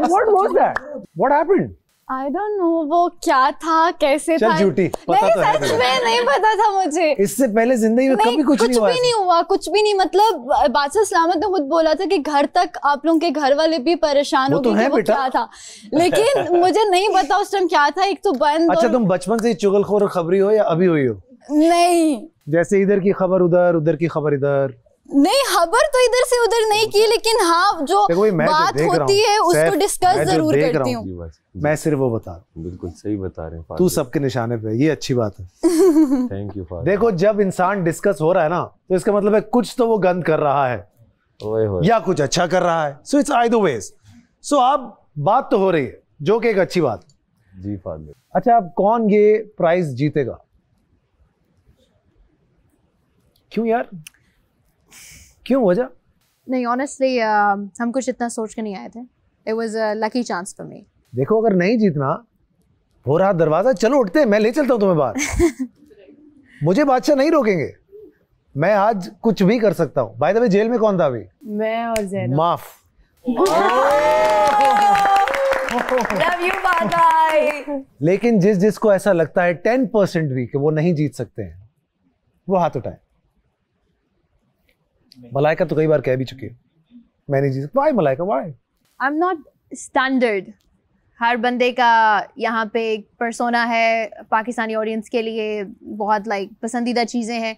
S8: What was that? What happened?
S5: I don't know, वो क्या था, कैसे था?
S8: झूठी,
S5: नहीं, सच में नहीं पता था मुझे।
S8: इससे पहले जिंदगी में कभी कुछ नहीं
S5: हुआ, कुछ भी नहीं। मतलब बादशाह सलामत ने खुद बोला था कि घर तक आप लोगों के घर वाले भी परेशान हो गए कि वो क्या था, लेकिन मुझे नहीं पता उस टाइम क्या था। एक तो बंद।
S8: अच्छा, तुम बचपन से ही चुगलखोर और खबरी हो या अभी हुई हो?
S5: नहीं,
S8: जैसे इधर की खबर उधर, उधर की खबर इधर।
S5: नहीं, खबर तो इधर से उधर नहीं की, लेकिन हाँ जो बात होती है उसको डिस्कस जरूर करती हूँ।
S8: मैं सिर्फ वो बता रहा हूँ।
S6: बिल्कुल सही बता रहे हैं।
S8: तू सबके निशाने पे, ये अच्छी बात है।
S6: Thank you.
S8: देखो, जब इंसान डिस्कस हो रहा है ना, तो इसका मतलब है कुछ तो वो गंद कर रहा है या कुछ अच्छा कर रहा है। So it's either ways. So अब बात तो हो रही है, जो कि एक अच्छी बात
S6: जी फादर।
S8: अच्छा, अब कौन ये प्राइज जीतेगा? क्यों यार, क्यों वजह?
S11: नहीं, ऑनेस्टली हम कुछ इतना सोच के नहीं आए थे। It was a lucky chance for me.
S8: देखो, अगर नहीं जीतना हो रहा दरवाजा, चलो उठते हैं, मैं ले चलता हूँ तुम्हें बाहर। मुझे बादशाह नहीं रोकेंगे, मैं आज कुछ भी कर सकता हूँ। बाय द वे, जेल में कौन था अभी?
S12: मैं और ज़ैनब।
S8: माफ।
S12: लव यू बादाई।
S8: लेकिन जिसको ऐसा लगता है 10% भी कि वो नहीं जीत सकते हैं, वो हाथ उठाए।
S21: मलाइका तो कई बार कह भी चुकी है मैंने जी why Malaika why
S11: I am not standard. हर बंदे का यहाँ पे एक पर्सोना है, पाकिस्तानी ऑडियंस के लिए बहुत लाइक पसंदीदा चीज़ें हैं।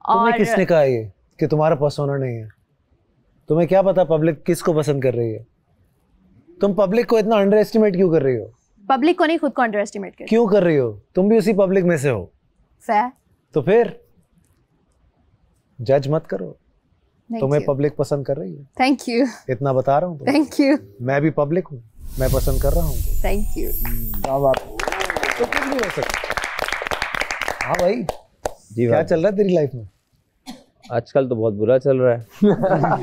S11: और
S21: किसने कहा ये कि तुम्हारा पर्सोना नहीं है? तुम्हें क्या पता पब्लिक किसको पसंद कर रही है? तुम पब्लिक को इतना अंडर एस्टिमेट क्यों कर रही हो?
S11: पब्लिक को नहीं, खुद को अंडर एस्टिमेट कर
S21: क्यों कर रही हो? तुम भी उसी पब्लिक में से हो।
S11: फैर
S21: तो फिर जज मत करो। तुम्हें पब्लिक पसंद कर रही है।
S11: Thank you.
S21: इतना बता रहा हूँ।
S11: Thank you.
S21: मैं भी पब्लिक हूँ, मैं पसंद कर रहा हूँ।
S11: Thank you.
S21: क्या बात। तो कुछ नहीं हो सकता। हाँ भाई जी, क्या चल रहा है तेरी लाइफ में?
S4: आजकल तो बहुत बुरा चल रहा है।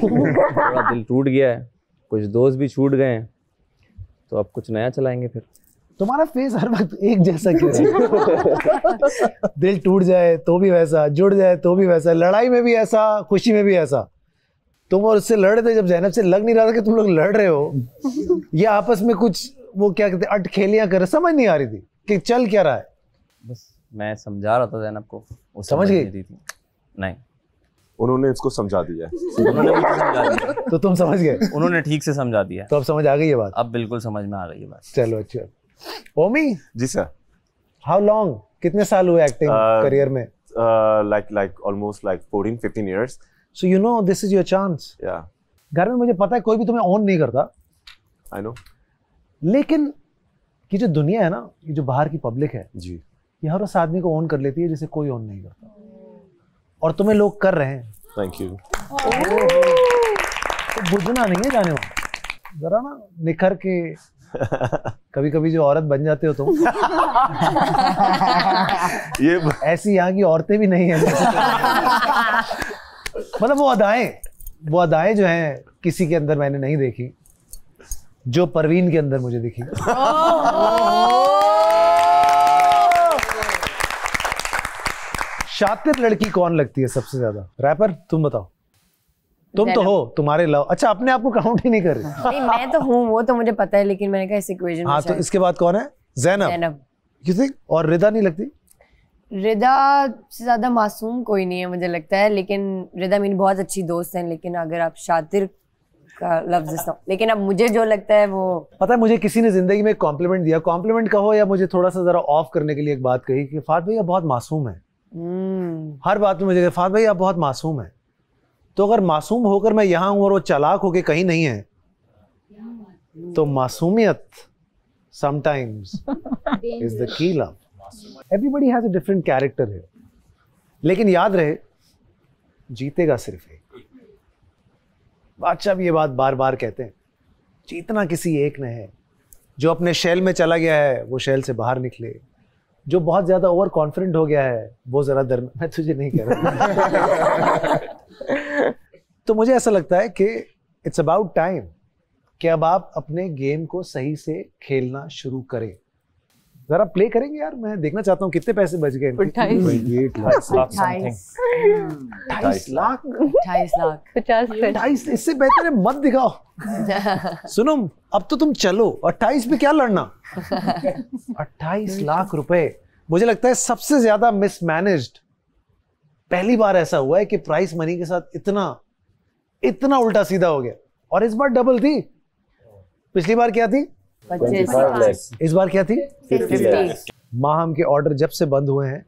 S4: थोड़ा दिल टूट गया है, कुछ दोस्त भी छूट गए हैं, तो अब कुछ नया चलाएंगे फिर।
S21: तुम्हारा फेस हर वक्त एक जैसा क्यों है? दिल टूट जाए तो भी वैसा, जुड़ जाए तो भी वैसा, लड़ाई में भी ऐसा, खुशी में भी ऐसा। तुम और उससे लड़ रहे थे जब ज़ैनब से, लग नहीं रहा था कि तुम लोग लड़ रहे हो। ये आपस में कुछ वो क्या कहते हैं अटखेलियां कर रहे, समझ नहीं आ रही थी कि चल क्या रहा है।
S4: बस मैं समझा रहा था ज़ैनब को, वो
S21: समझ गई
S4: थी। नहीं,
S16: उन्होंने इसको समझा दिया।
S4: उन्होंने भी समझा दिया।
S21: तो तुम समझ गए?
S4: उन्होंने ठीक से समझा दिया।
S21: तो अब समझ आ गई ये बात?
S4: अब बिल्कुल समझ में आ गई ये बात।
S21: चलो अच्छा। ओमी
S16: जी सर।
S21: हाउ लॉन्ग, कितने साल हुए एक्टिंग करियर में?
S16: like almost like 14-15 years.
S21: So you know this is your chance.
S16: Yeah.
S21: घर में मुझे पता है कोई भी तुम्हें ऑन नहीं करता।
S16: I know.
S21: लेकिन ये जो दुनिया है ना, ये जो बाहर की पब्लिक है
S16: जी,
S21: ये हर उस आदमी को ऑन कर लेती है जिसे कोई ऑन नहीं करता, और तुम्हें लोग कर रहे हैं।
S16: Thank you.
S21: तो बुझना नहीं है जाने वहाँ, जरा ना निखर के कभी कभी जो औरत बन जाते हो तुम। ये ऐसी यहाँ की औरतें भी नहीं है। मतलब वो अदाएं जो हैं किसी के अंदर मैंने नहीं देखी जो परवीन के अंदर मुझे दिखी। शातिर लड़की कौन लगती है सबसे ज्यादा? रैपर? तुम बताओ। तुम तो हो, तुम्हारे लव। अच्छा, अपने आप को काउंट ही नहीं कर रही?
S12: नहीं, मैं तो हूँ, वो तो मुझे पता है, लेकिन मैंने कहा इस इक्वेशन में।
S21: हाँ, तो इसके बाद कौन है? ज़ैनब। You think? और रिदा नहीं लगती?
S12: रिदा से ज्यादा मासूम कोई नहीं है मुझे लगता है, लेकिन रिदा मेरी बहुत अच्छी दोस्त है। लेकिन अगर आप शातिर का लफ्ज, लेकिन अब मुझे जो लगता है वो,
S21: पता है मुझे किसी ने जिंदगी में एक कॉम्प्लीमेंट दिया, कॉम्प्लीमेंट कहो या मुझे थोड़ा सा जरा ऑफ करने के लिए एक बात कही कि फात भाई आप बहुत मासूम है। हर बात में मुझे फात भाई आप बहुत मासूम है। तो अगर मासूम होकर मैं यहाँ हूँ और वो चालाक होके कहीं नहीं है, तो मासूमियत sometimes is the key love. Everybody has a different character here. लेकिन याद रहे, जीतेगा सिर्फ एक। बादशाह भी ये बात बार बार कहते हैं, जीतना किसी एक ने है। जो अपने शेल में चला गया है वो शेल से बाहर निकले। जो बहुत ज्यादा ओवर कॉन्फिडेंट हो गया है वो जरा मैं तुझे नहीं कह रहा। तो मुझे ऐसा लगता है कि इट्स अबाउट टाइम कि अब आप अपने गेम को सही से खेलना शुरू करें। जरा प्ले करेंगे यार, मैं देखना चाहता हूँ कितने पैसे बच गए। 28 लाख 50। इससे बेहतर है मत दिखाओ। सुनो, अब तो तुम चलो, 28 पे क्या लड़ना। 28 लाख रुपए मुझे लगता है सबसे ज्यादा मिसमैनेज्ड। पहली बार ऐसा हुआ है कि प्राइस मनी के साथ इतना उल्टा सीधा हो गया। और इस बार डबल थी। पिछली बार क्या थी? 25। इस बार क्या थी? 50। माहम के ऑर्डर जब से बंद हुए हैं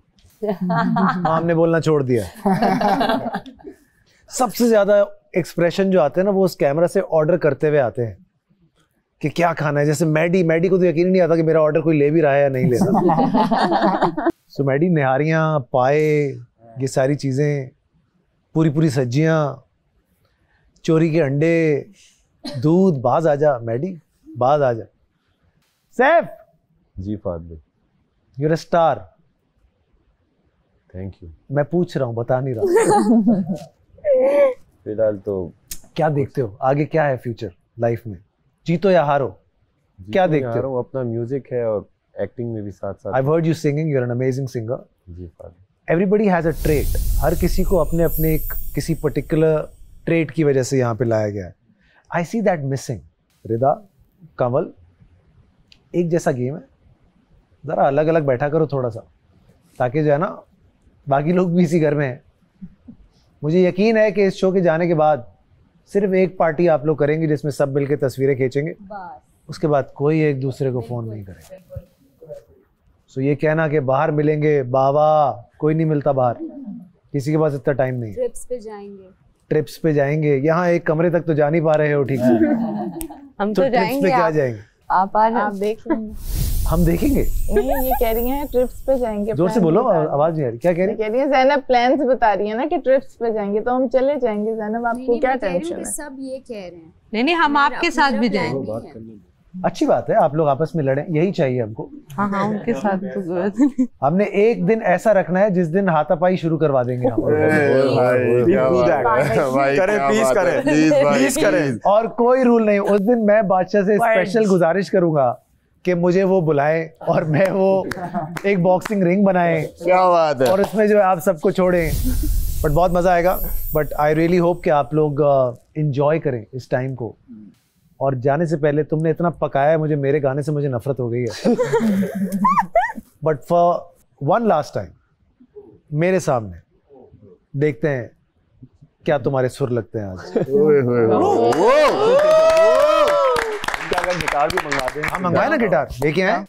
S21: माहम ने बोलना छोड़ दिया। सबसे ज्यादा एक्सप्रेशन जो आते हैं ना वो उस कैमरा से ऑर्डर करते हुए आते हैं कि क्या खाना है। जैसे मैडी को तो यकीन नहीं आता कि मेरा ऑर्डर कोई ले भी रहा है या नहीं ले रहा। सो मैडी निहारियां, पाए, ये सारी चीजें, पूरी सब्जियां, चोरी के अंडे, दूध, बाज आजा मैडी, बाज आजा। सैफ
S6: जी फाद भाई,
S21: you are a star.
S6: Thank you.
S21: मैं पूछ रहा हूँ, बता नहीं रहा।
S6: फिलहाल तो
S21: क्या देखते हो आगे, क्या है फ्यूचर लाइफ में? जीतो या हारो, क्या देखते हो?
S6: अपना म्यूजिक है और एक्टिंग में भी साथ।
S21: I've heard you singing, you're an amazing singer.
S6: जी फाद।
S21: Everybody has a trait. हर किसी को अपने किसी पर्टिकुलर ट्रेट की वजह से यहाँ पे लाया गया है। I see that missing. रिदा, कंवल, एक जैसा गेम है, जरा अलग अलग बैठा करो थोड़ा सा, ताकि जो है ना बाकी लोग भी इसी घर में हैं। मुझे यकीन है कि इस शो के जाने के बाद सिर्फ एक पार्टी आप लोग करेंगे जिसमें सब मिलकर तस्वीरें खींचेंगे, उसके बाद कोई एक दूसरे को फोन नहीं करेगा। सो ये कहना कि बाहर मिलेंगे, बाबा कोई नहीं मिलता बाहर, किसी के पास इतना टाइम नहीं। ट्रिप्स पे जाएंगे, यहाँ एक कमरे तक तो जा नहीं पा रहे हो ठीक से।
S3: हम तो जाएंगे,
S21: पे क्या जाएंगे?
S15: आप देख लेंगे।
S21: हम देखेंगे।
S15: ये कह रही हैं ट्रिप्स पे जाएंगे।
S21: जोर से बोलो, आवाज नहीं आ रही। क्या कह रही
S15: है? ज़ैनब प्लान्स बता रही है ना कि ट्रिप्स पे जाएंगे, तो हम चले जाएंगे। ज़ैनब आपको क्या टेंशन है?
S17: सब ये कह रहे हैं।
S3: नहीं, हम आपके साथ भी जाएंगे।
S21: अच्छी बात है, आप लोग आपस में लड़ें, यही चाहिए हमको।
S3: हाँ, उनके साथ तो
S21: हमने एक दिन ऐसा रखना है जिस दिन हाथापाई शुरू करवा देंगे हम। और कोई रूल नहीं, उस दिन मैं बादशाह से स्पेशल गुजारिश करूंगा कि मुझे वो बुलाएं और मैं वो एक बॉक्सिंग रिंग बनाएं।
S14: क्या बात है।
S21: और उसमें जो है आप सबको छोड़ें, बट बहुत मजा आएगा। बट आई रियली होप कि आप लोग एंजॉय करें इस टाइम को। और जाने से पहले तुमने इतना पकाया है मुझे, मेरे गाने से मुझे नफरत हो गई है। But for one last time मेरे सामने देखते हैं क्या तुम्हारे सुर लगते हैं आज।
S14: गिटार भी मंगा दें।
S21: हाँ मंगवाए ना गिटार, लेके आए।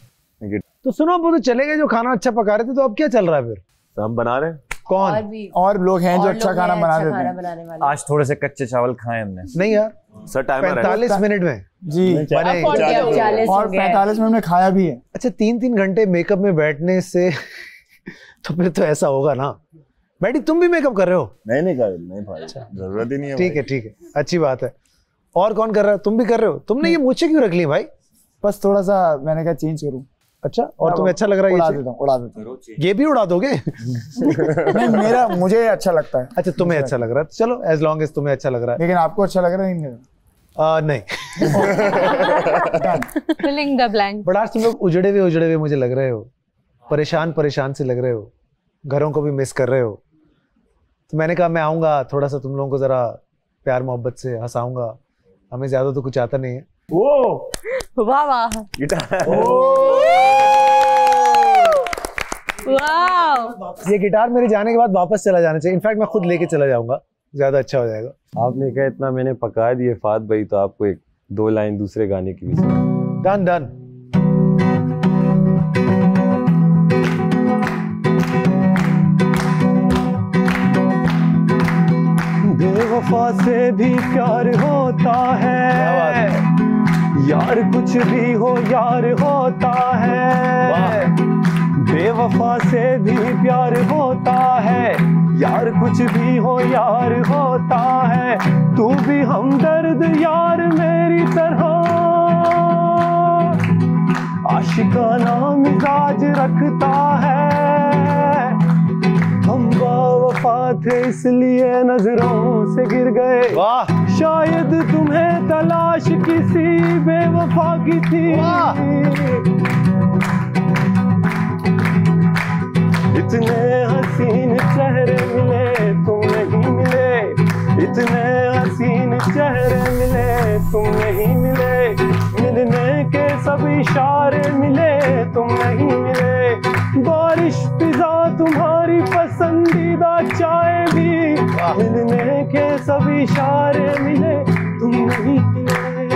S21: तो सुनो, वो तो चले गए जो खाना अच्छा पका रहे थे, तो अब क्या चल रहा है फिर?
S14: हम बना रहे हैं।
S21: कौन?
S8: और लोग हैं जो अच्छा खाना बना देते हैं।
S10: आज थोड़े से कच्चे चावल खाए हमने।
S21: नहीं यार
S14: सर, टाइमर
S21: 45 मिनट में
S8: जी, और 45 मिनट में खाया भी है।
S21: अच्छा, 3-3 घंटे मेकअप में बैठने से तो फिर तो ऐसा होगा ना। बैठी, तुम भी मेकअप कर रहे हो?
S14: नहीं भाई, जरूरत ही नहीं है।
S21: ठीक है, अच्छी बात है। और कौन कर रहा है? तुम भी कर रहे हो? तुमने ये मूछें क्यों रख ली भाई?
S8: बस थोड़ा सा मैंने कहा चेंज करूं।
S21: अच्छा, और तुम्हें अच्छा लग रहा है?
S8: उड़ा देता हूं।
S21: ये भी उड़ा दोगे?
S8: नहीं, मुझे अच्छा लगता है।
S21: अच्छा, तुम्हें अच्छा लग रहा है, चलो एज लॉन्ग एज तुम्हें अच्छा लग रहा है।
S8: लेकिन आपको अच्छा लग रहा है? नहीं।
S3: Filling the blank.
S21: बट आज तुम लोग उजड़े हुए मुझे लग रहे हो, परेशान से लग रहे हो, घरों को भी मिस कर रहे हो। तो मैंने कहा मैं आऊंगा, थोड़ा सा तुम लोगों को जरा प्यार मोहब्बत से हंसाऊंगा। हमें ज्यादा तो कुछ आता नहीं है।
S3: वाह वाह,
S21: ये गिटार मेरे जाने के बाद वापस चला जाना चाहिए। इनफैक्ट मैं खुद लेके चला जाऊंगा, ज्यादा अच्छा हो जाएगा।
S6: आपने कहा इतना मैंने पका दिए फात भाई, तो आपको 1-2 लाइन दूसरे गाने की भी सुना।
S21: डन।
S6: बेवफा से भी प्यार होता है यार, कुछ भी हो यार होता है। बेवफा से भी प्यार होता है यार, कुछ भी हो यार होता है। तू भी हमदर्द यार मेरी तरह, आशिकाना मिजाज रखता है। हम बेवफा थे इसलिए नजरों से गिर गए, शायद तुम्हें तलाश किसी बेवफा की थी। इतने हसीन चेहरे मिले तुम नहीं मिले, इतने हसीन चेहरे मिले तुम नहीं मिले। मिलने के सब इशारे मिले तुम नहीं मिले। बारिश फिजा तुम्हारी पसंदीदा चाय भी, मिलने के सब इशारे मिले तुम नहीं मिले,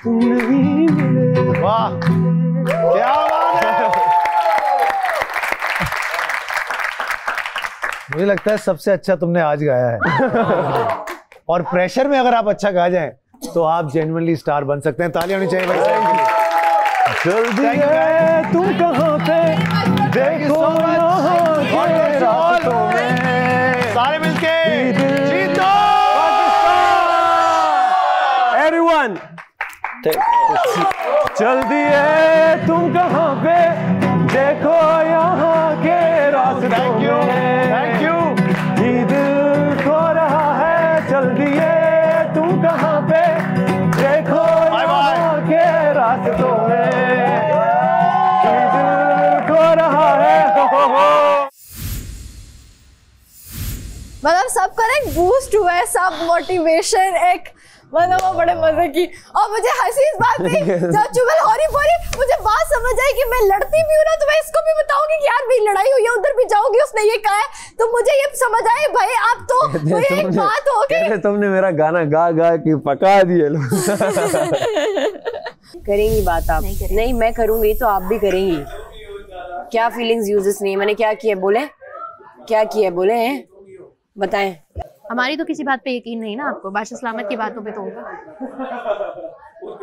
S6: तुम नहीं मिले।
S21: वाह, क्या बात है। मुझे लगता है सबसे अच्छा तुमने आज गाया है। और प्रेशर में अगर आप अच्छा गा जाएं तो आप जेन्युइनली स्टार बन सकते हैं। तालियां होनी चाहिए भाई।
S6: जल्दी है तुम कहाँ पे, देखो यहाँ के रास्तों में,
S21: सारे मिलके
S6: जीतो एवरीवन। जल्दी है तुम कहाँ पे, देखो यहाँ के रास्तों में।
S21: Thank you.
S6: ये दिल खो रहा है, जल्दी है तुम कहाँ पे, देखो यहाँ के रास्तों में। ये दिल खो रहा है।
S5: मतलब सबका एक बूस्ट हुआ है, सब मोटिवेशन, एक
S12: मतलब वो बड़े मजे की। और मुझे हंसी इस बात पे जब चुगल हो रही पूरी, मुझे बात समझ आई कि मैं लड़ती भी हूँ ना, तो मैं इसको भी बताऊंगी कि यार भाई लड़ाई हुई है, उधर भी जाऊंगी, उसने ये कहा है, तो मुझे ये समझ आए भाई आप तो एक बात हो गई।
S13: तुमने मेरा गाना गा गा के पका दिए लोग।
S12: करेंगी बात आप? नहीं मैं करूंगी तो आप भी करेंगी। क्या फीलिंग्स यूजेस नहीं, मैंने क्या किया बोले, क्या किया बोले हैं बताएं।
S11: हमारी तो किसी बात पे यकीन नहीं ना आपको, बादशाह सलामत की बातों पे तो होगा।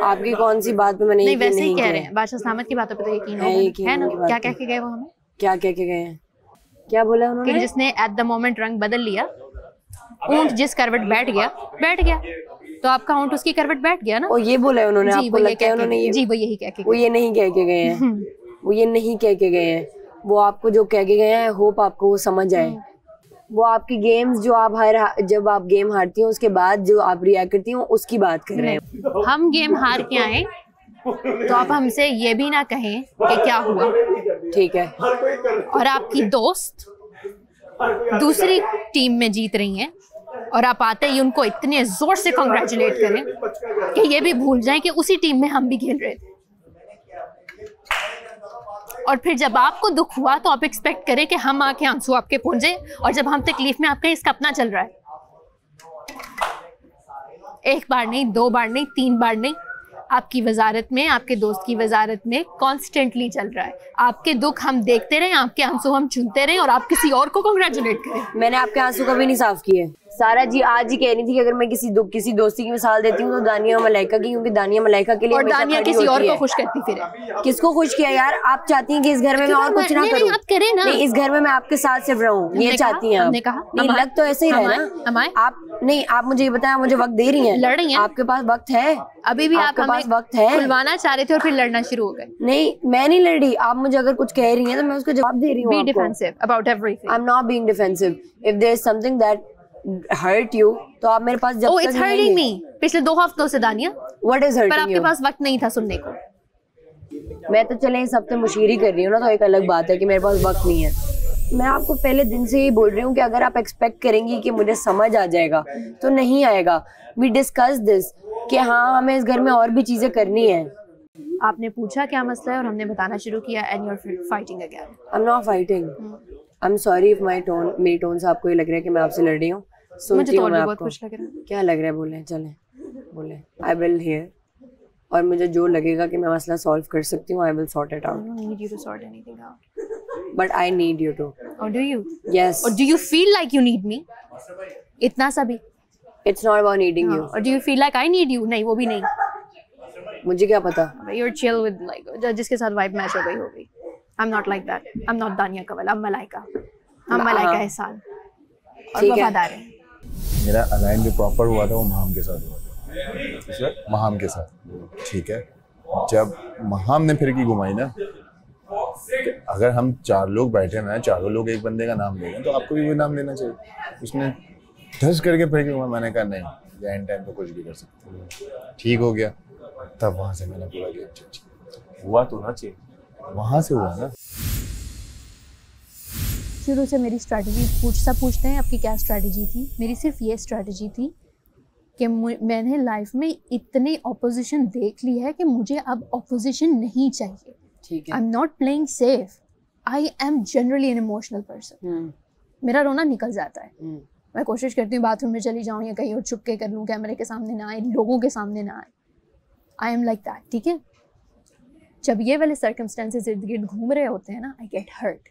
S12: आपकी कौन सी बात पे मैंने
S11: नहीं वैसे ही कह रहे हैं, बादशाह सलामत की बातों पे तो यकीन है ना। क्या कह के गए वो हमें?
S12: क्या कह के गए हैं? क्या बोला उन्होंने?
S11: कि जिसने एट द मोमेंट रंग बदल लिया, ऊंट जिस करवट बैठ गया, तो आपका ऊंट उसकी करवट बैठ गया ना।
S12: और ये बोला है उन्होंने? आपको लगता है उन्होंने ये?
S11: जी वो यही कह के
S12: वो ये नहीं कह के गए हैं, वो ये नहीं कह के गए हैं। वो आपको जो कह के गए हैं, होप आपको वो समझ आए। वो आपकी गेम्स जो आप जब आप गेम हारती हो उसके बाद जो आप रिएक्ट करती हो उसकी बात कर रहे हैं।
S11: हम गेम हार के आए तो आप हमसे ये भी ना कहें कि क्या हुआ।
S12: ठीक है।
S11: और आपकी दोस्त दूसरी टीम में जीत रही हैं और आप आते ही उनको इतने जोर से कांग्रेचुलेट करें कि ये भी भूल जाएं कि उसी टीम में हम भी खेल रहे थे। और फिर जब आपको दुख हुआ तो आप एक्सपेक्ट करें कि हम आके आंसू आपके पहुंचे, और जब हम तकलीफ में आपका इसका अपना चल रहा है। एक बार नहीं, दो बार नहीं, तीन बार नहीं, आपकी वजारत में, आपके दोस्त की वजारत में कॉन्स्टेंटली चल रहा है। आपके दुख हम देखते रहे, आपके आंसू हम चुनते रहे और आप किसी और को कांग्रेचुलेट करें।
S12: मैंने आपके आंसू कभी नहीं साफ किए। सारा जी आज ही कह रही थी कि अगर मैं किसी दोस्ती की मिसाल देती हूँ तो दानिया मलाइका की, क्योंकि दानिया मलाइका के लिए
S11: और दानिया किसी और को खुश करती फिर।
S12: किसको खुश किया यार? आप चाहती हैं कि इस घर में मैं और कुछ ना करूं?
S11: आप करें ना।
S12: नहीं, इस घर में मैं आपके साथ सिर्फ रहूं, ये चाहती हैं आप? नहीं, लग तो ऐसे ही रहे ना आप। नहीं, आप मुझे ये बताया, मुझे वक्त दे रही हैं,
S11: लड़ रही हैं,
S12: आपके पास वक्त है?
S11: अभी भी आपके पास
S12: वक्त है?
S11: खुलवाना चाह रहे थे और फिर लड़ना शुरू हो गए।
S12: नहीं, मैं नहीं लड़ रही। आप मुझे अगर कुछ कह रही हैं तो मैं उसका जवाब दे रही हूँ।
S11: Be defensive about everything.
S12: I'm not being defensive. If there is something that hurt you, तो आप मेरे पास जब
S11: तक it's hurting me. पिछले 2 हफ्तों से दानिया।
S12: What is hurting you?
S11: पर आपके पास वक्त नहीं था सुनने को।
S12: मैं तो चले इस हफ्ते मुशीरी कर रही हूँ ना, तो एक अलग बात है कि मेरे पास वक्त नहीं है। मैं आपको पहले दिन से ही बोल रही हूँ कि अगर आप एक्सपेक्ट करेंगी कि मुझे समझ आ जाएगा तो नहीं आएगा। We discuss this कि हाँ हमें इस घर में और भी चीजें करनी है।
S11: आपने पूछा क्या मसला है और हमने बताना शुरू किया and you're fighting again.
S12: I'm not fighting. I'm sorry if मेरी टोन से आपको ये लग रहा है कि मैं आपसे लड़ रही हूँ।
S11: मुझे तो और भी बहुत कुछ लग रहा है।
S12: क्या लग रहा है? बोले, चले बोले। I will hear. और मुझे जो लगेगा कि मैं मसला सॉल्व कर सकती हूँ, I will sort it out.
S11: I don't need you to sort anything out.
S12: But I need you to.
S11: Or do you?
S12: Yes.
S11: Or do you feel like you need me? इतना सा भी?
S12: It's not about needing you.
S11: Or do you feel like I need you? नहीं, वो भी नहीं।
S12: मुझे क्या पता?
S11: You're chill with like जिसके साथ vibe match हो गई। I'm not like that. I'm not दानिया कवल. I'm मलाइका। हम मलाइका एहसान। और वफादार हैं।
S14: मेरा अलाइन जो प्रॉपर हुआ था वो महाम के साथ हुआ था। महाम के साथ, ठीक है। जब महाम ने फिर की घुमाई ना, अगर हम 4 लोग बैठे ना, चारों लोग एक बंदे का नाम ले रहे हैं तो आपको भी वही नाम लेना चाहिए। उसने धस करके फिर की घुमाई, मैंने कहा नहीं, एंड टाइम पे कुछ भी कर सकते हैं। ठीक हो गया, तब वहां से मैंने पूरा गेम चेंज
S10: हुआ तो ना चाहिए,
S14: वहां से हुआ ना।
S11: शुरू से मेरी स्ट्रैटेजी पूछते हैं आपकी क्या स्ट्रैटेजी थी। मेरी सिर्फ ये स्ट्रैटेजी थी कि मैंने लाइफ में इतनी ऑपोजिशन देख ली है कि मुझे अब ऑपोजिशन नहीं चाहिए।
S12: ठीक है।
S11: आई am not playing safe, I am generally an emotional person. मेरा रोना निकल जाता है। मैं कोशिश करती हूँ बाथरूम में चली जाऊँ या कहीं और छुप के कर लूँ, कैमरे के सामने ना आए, लोगों के सामने ना आए। आई एम लाइक दैट, ठीक है। जब ये वाले सर्कमस्टेंसेस इर्द गिर्द घूम रहे होते हैं ना, आई गेट हर्ट।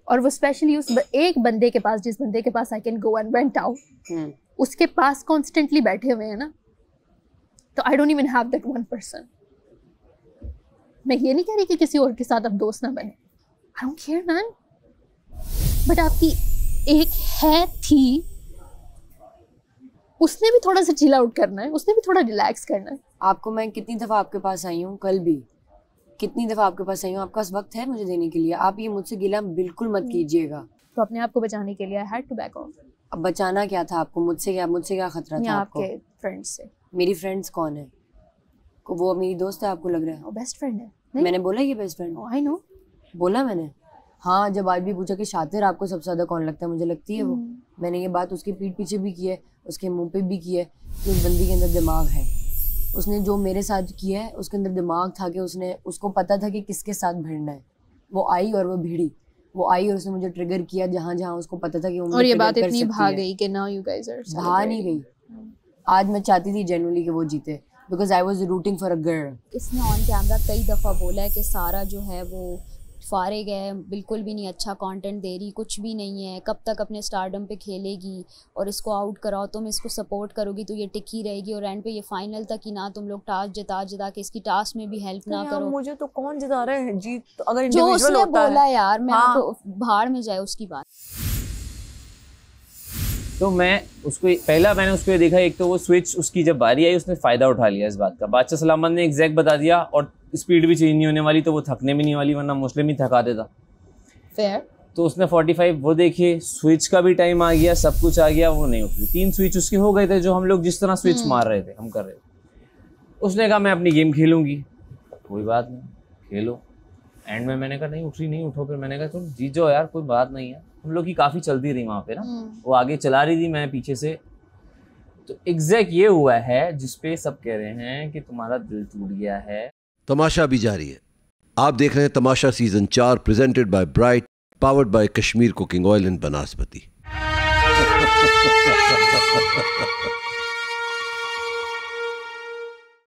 S11: और वो स्पेशली उस एक बंदे के पास, जिस बंदे के पास I can go and went out, उसके पास कॉन्स्टेंटली बैठे हुए हैं ना, तो I don't even have that one person. मैं ये नहीं कह रही कि किसी और के साथ अब दोस्त ना बने, I don't care man, but आपकी एक है थी, उसने भी थोड़ा सा चिल आउट करना है, उसने भी थोड़ा रिलैक्स करना है।
S12: आपको मैं कितनी दफ़ा आपके पास आई हूँ, कल भी कितनी दफ़ा आपके पास आई हूँ, आपके पास वक्त है मुझे देने के लिए। आप ये मुझसे गिला बिल्कुल मत कीजिएगा।
S11: तो अपने आप को बचाने के लिए I had to back off.
S12: अब बचाना क्या था आपको? मुझसे क्या खतरा था आपको?
S11: आपके फ्रेंड्स से।
S12: मेरी फ्रेंड्स कौन है? वो मेरी दोस्त है, आपको लग रहा है?
S11: वो बेस्ट फ्रेंड है।
S12: मैंने बोला ये बेस्ट फ्रेंड?
S11: आई नो,
S12: बोला मैंने। हाँ, जब आज भी पूछा कि शातिर आपको सबसे ज्यादा कौन लगता है, मुझे लगती है वो। मैंने ये बात उसके पीठ पीछे भी की है, उसके मुंह पे भी की है कि उस बंदी के अंदर दिमाग है। उसने जो मेरे साथ किया है उसके अंदर दिमाग था कि उसको पता था कि किसके साथ भिड़ना है। वो आई और वो भिड़ी, वो आई और उसने मुझे ट्रिगर किया जहाँ जहाँ उसको पता था कि वो
S11: और ये बात इतनी भाग गई कि नाउ यू गाइस आर
S12: भाग नहीं गई। आज मैं चाहती थी जेन्युइनली कि वो जीते, because I was rooting for a girl.
S17: इसने ऑन कैमरा कई दफ़ा बोला है कि सारा जो है वो फारिग है, बिल्कुल भी नहीं अच्छा कंटेंट दे रही, कुछ भी नहीं है, कब तक अपने स्टारडम पे खेलेगी और इसको आउट कराओ, तुम इसको सपोर्ट करोगी तो ये टिकी रहेगी और एंड पे ये फाइनल तक ही ना तुम लोग टास्क जिता के इसकी टास्क में भी हेल्प ना करो।
S18: मुझे तो कौन जिता रहा है जीत, अगर
S17: जो उसने बोला
S18: है।
S17: यार मैं तो भाड़ में जाए उसकी बात।
S4: तो मैंने उसको ये देखा, एक तो वो स्विच उसकी जब बारी आई उसने फ़ायदा उठा लिया इस बात का। बादशाह सलामत ने एग्जैक्ट बता दिया और स्पीड भी चेंज नहीं होने वाली, तो वो थकने भी नहीं वाली, वरना मुस्लिम ही थका देता।
S11: फेयर।
S4: तो उसने 45 वो देखिए, स्विच का भी टाइम आ गया, सब कुछ आ गया, वो नहीं उठ रही। 3 स्विच उसके हो गए थे जो हम लोग जिस तरह स्विच मार रहे थे, हम कर रहे थे। उसने कहा मैं अपनी गेम खेलूंगी, कोई बात नहीं खेलो। एंड में मैंने कहा नहीं उठ रही, नहीं उठो। फिर मैंने कहा तुम जीत जाओ यार, कोई बात नहीं है। हम लोग की काफ़ी चलती रही वहाँ पे ना, वो आगे चला रही थी, मैं पीछे से। तो एग्जैक्ट ये हुआ है जिसपे सब कह रहे हैं कि तुम्हारा दिल टूट गया है।
S7: तमाशा भी जारी है। आप देख रहे हैं Tamasha season 4 presented by Bright, powered by Kashmir cooking oil and बनास्पति।